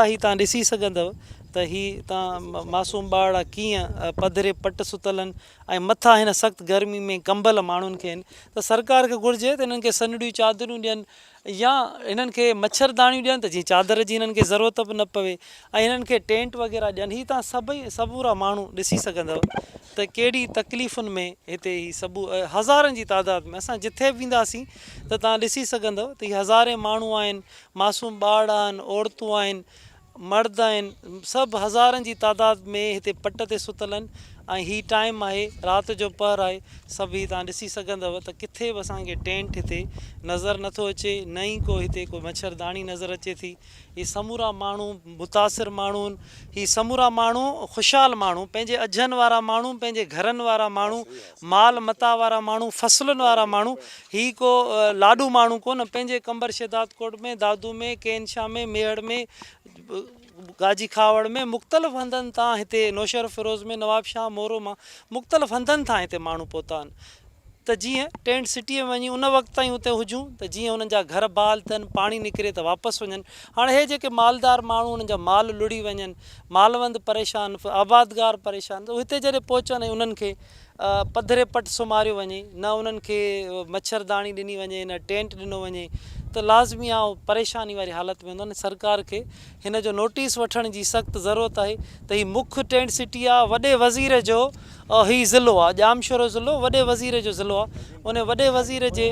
ही तव्हां ॾिसी सघंदव त हीअ तव्हां मासूम ॿारड़ा कीअं पधरे पट सुतल आहिनि, ऐं मथां हिन सख़्तु गर्मी में कंबल माण्हुनि खे आहिनि, त सरकार खे घुरिजे त हिननि खे सनड़ियूं चादरूं ॾियनि, या हिननि खे मच्छरदानियूं ॾियनि त जीअं चादर जी हिननि खे ज़रूरत बि न पवे, ऐं हिननि खे टेंट वग़ैरह ॾियनि। हीअ तव्हां सभई सबूरा माण्हू ॾिसी सघंदव त कहिड़ी तकलीफ़ुनि में हिते ही सभु हज़ारनि जी तादाद में, असां जिथे बि वेंदासीं त तव्हां ॾिसी सघंदव त हीअ हज़ारे माण्हू आहिनि, मासूम ॿार आहिनि, औरतूं आहिनि, मर्द आहिनि, सभु हज़ारनि जी तादाद में हिते पट ते सुतल आहिनि, ऐं हीअ टाइम आहे, राति जो पहर आहे, सभु हीअ तव्हां ॾिसी सघंदव त किथे बि असांखे टेंट हिते नज़र नथो अचे, न ई को हिते कोई मच्छरदानी नज़र अचे थी। हीअ समूरा माण्हू मुतासिर माण्हू आहिनि, हीअ समूरा माण्हू ख़ुशहाल माण्हू, पंहिंजे अजनि वारा माण्हू, पंहिंजे घरनि वारा माण्हू, माल मता वारा माण्हू, फ़सलुनि वारा माण्हू, हीअ को लाॾू माण्हू कोन, पंहिंजे कंबर शहदाद कोट में, दादू में, केनशाह में, मेहड़ में, गाजी खावड़ में, मुख़्तलिफ़ हंधनि तां हिते नौशर फिरोज़ में, नवाब शाह मोरो मां मुख़्तलिफ़ हंधनि तां हिते माण्हू पहुता आहिनि। त जीअं टेंट सिटीअ में वञी उन वक़्त ताईं उते हुजूं त जीअं उन्हनि जा घर बहाल थियनि, पाणी निकिरे त वापसि वञनि। हाणे हे जेके मालदार माण्हू उन्हनि जा माल लुड़ी वञनि, मालवंद परेशान, आबादगार परेशान, त हिते जॾहिं पहुचनि ऐं उन्हनि खे पधरे पट सुम्हारियो वञे, न उन्हनि खे मच्छरदानी ॾिनी वञे, न टेंट ॾिनो वञे, त लाज़मी आहे उहो परेशानी वारी हालत में हूंदो न। सरकार खे हिन जो नोटिस वठण जी सख़्तु ज़रूरत आहे त हीउ मुख्य टेंट सिटी आहे, वॾे वज़ीर जो हीउ ज़िलो आहे, जामशोरो ज़िलो वॾे वज़ीर जो ज़िलो आहे। उन वॾे वज़ीर जे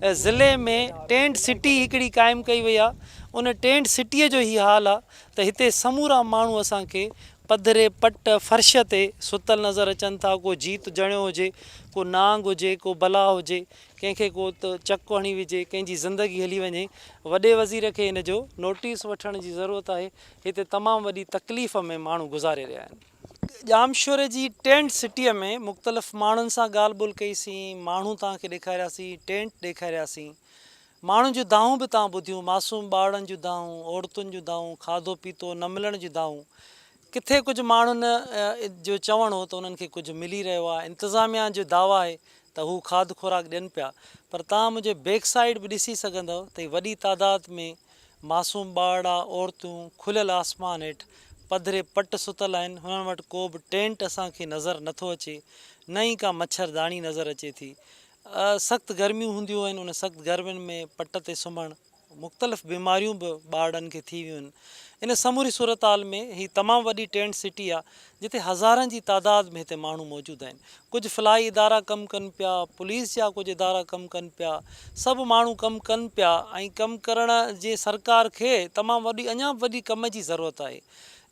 ज़िले में टेंट सिटी हिकिड़ी क़ाइमु कई वई आहे। उन टेंट सिटीअ जो हीउ हाल आहे त हिते समूरा माण्हू असांखे पधरे पट फर्श ते सुतल नज़र अचनि था। को जीत जणियो हुजे, को नांग हुजे, को बला हुजे, कंहिंखे को त चक हणी विझे, कंहिंजी ज़िंदगी हली वञे। वॾे वज़ीर खे हिन जो नोटिस वठण जी ज़रूरत आहे। हिते तमामु वॾी तकलीफ़ में माण्हू गुज़ारे रहिया आहिनि। जामशोरे जी टेंट सिटीअ में मुख़्तलिफ़ माण्हुनि सां ॻाल्हि ॿोल कईसीं, माण्हू तव्हांखे ॾेखारियासीं, टेंट ॾेखारियासीं, माण्हुनि जूं दाऊं बि तव्हां ॿुधियूं, मासूम ॿारनि जूं दाऊं, औरतुनि जूं दाऊं, खाधो पीतो न मिलण जूं दाऊं। किथे कुझु माण्हुनि जो चवणो हो त उन्हनि खे कुझु मिली रहियो आहे, इंतिज़ामिया जो दावा आहे त हू खाद खुराक ॾियनि पिया, पर तव्हां मुंहिंजे बैक साइड बि ॾिसी सघंदव त वॾी तादाद में मासूम ॿार, औरतूं खुलियल आसमान हेठि पधरे पट सुतल आहिनि। हुननि वटि को बि टेंट असांखे नज़र नथो अचे, न ई का मच्छरदानी नज़र अचे थी। सख़्तु गर्मियूं हूंदियूं आहिनि, उन सख़्तु गर्मियुनि में पट ते सुम्हणु, मुख़्तलिफ़ बीमारियूं बि ॿारनि खे थी वियूं आहिनि। इन समूरी सूरत हाल में ही तमामु वॾी टेंट सिटी आहे जिते हज़ारनि जी तादाद में हिते माण्हू मौजूदु आहिनि। कुझु फलाही इदारा कमु कनि पिया, पुलिस जा कुझु इदारा कमु कनि पिया, सभु माण्हू कमु कनि पिया ऐं कमु करण जे सरकार खे तमामु वॾी अञा वॾी कम जी ज़रूरत आहे।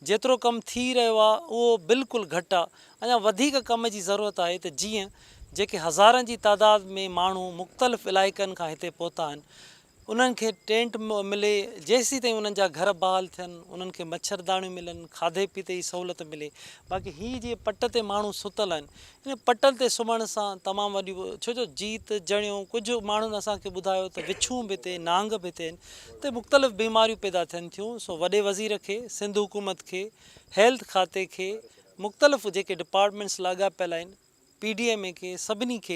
जेतिरो कमु थी रहियो आहे उहो बिल्कुलु घटि आहे, अञा वधीक कम जी ज़रूरत आहे त जीअं जेके हज़ारनि जी तादाद में माण्हू मुख़्तलिफ़ इलाइक़नि खां हिते पहुता आहिनि उन्हनि खे टेंट मिले, जेसीं ताईं उन्हनि जा घर बहाल थियनि, उन्हनि खे मच्छरदानियूं मिलनि, खाधे पीते जी सहूलियत मिले। बाक़ी हीअ जीअं पट ते माण्हू सुतल आहिनि, इन पटनि ते सुम्हण सां तमामु वॾियूं, छो जो जीत जणियूं कुझु माण्हुनि असांखे ॿुधायो त विछूं बि हिते, नांग बि हिते आहिनि, त मुख़्तलिफ़ बीमारियूं पैदा थियनि थियूं। सो वॾे वज़ीर खे, सिंध हुकूमत खे, हेल्थ खाते खे, मुख़्तलिफ़ जेके डिपार्टमेंट्स लाॻापियल आहिनि, PDM खे, सभिनी खे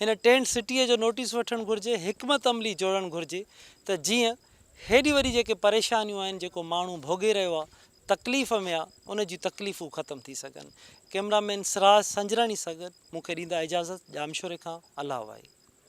हिन टेंट सिटीअ जो नोटिस वठणु घुरिजे, हिकमत अमली जोड़णु घुरिजे त जीअं हेॾी वॾी जेके परेशानियूं आहिनि, जेको माण्हू भोॻे रहियो आहे, तकलीफ़ में आहे, उन जी तकलीफ़ूं ख़तमु थी सघनि। कैमरामैन सिराज संजरानी सां गॾु मूंखे ॾींदा इजाज़त जामशोरे खां। अल्लाह वाहे।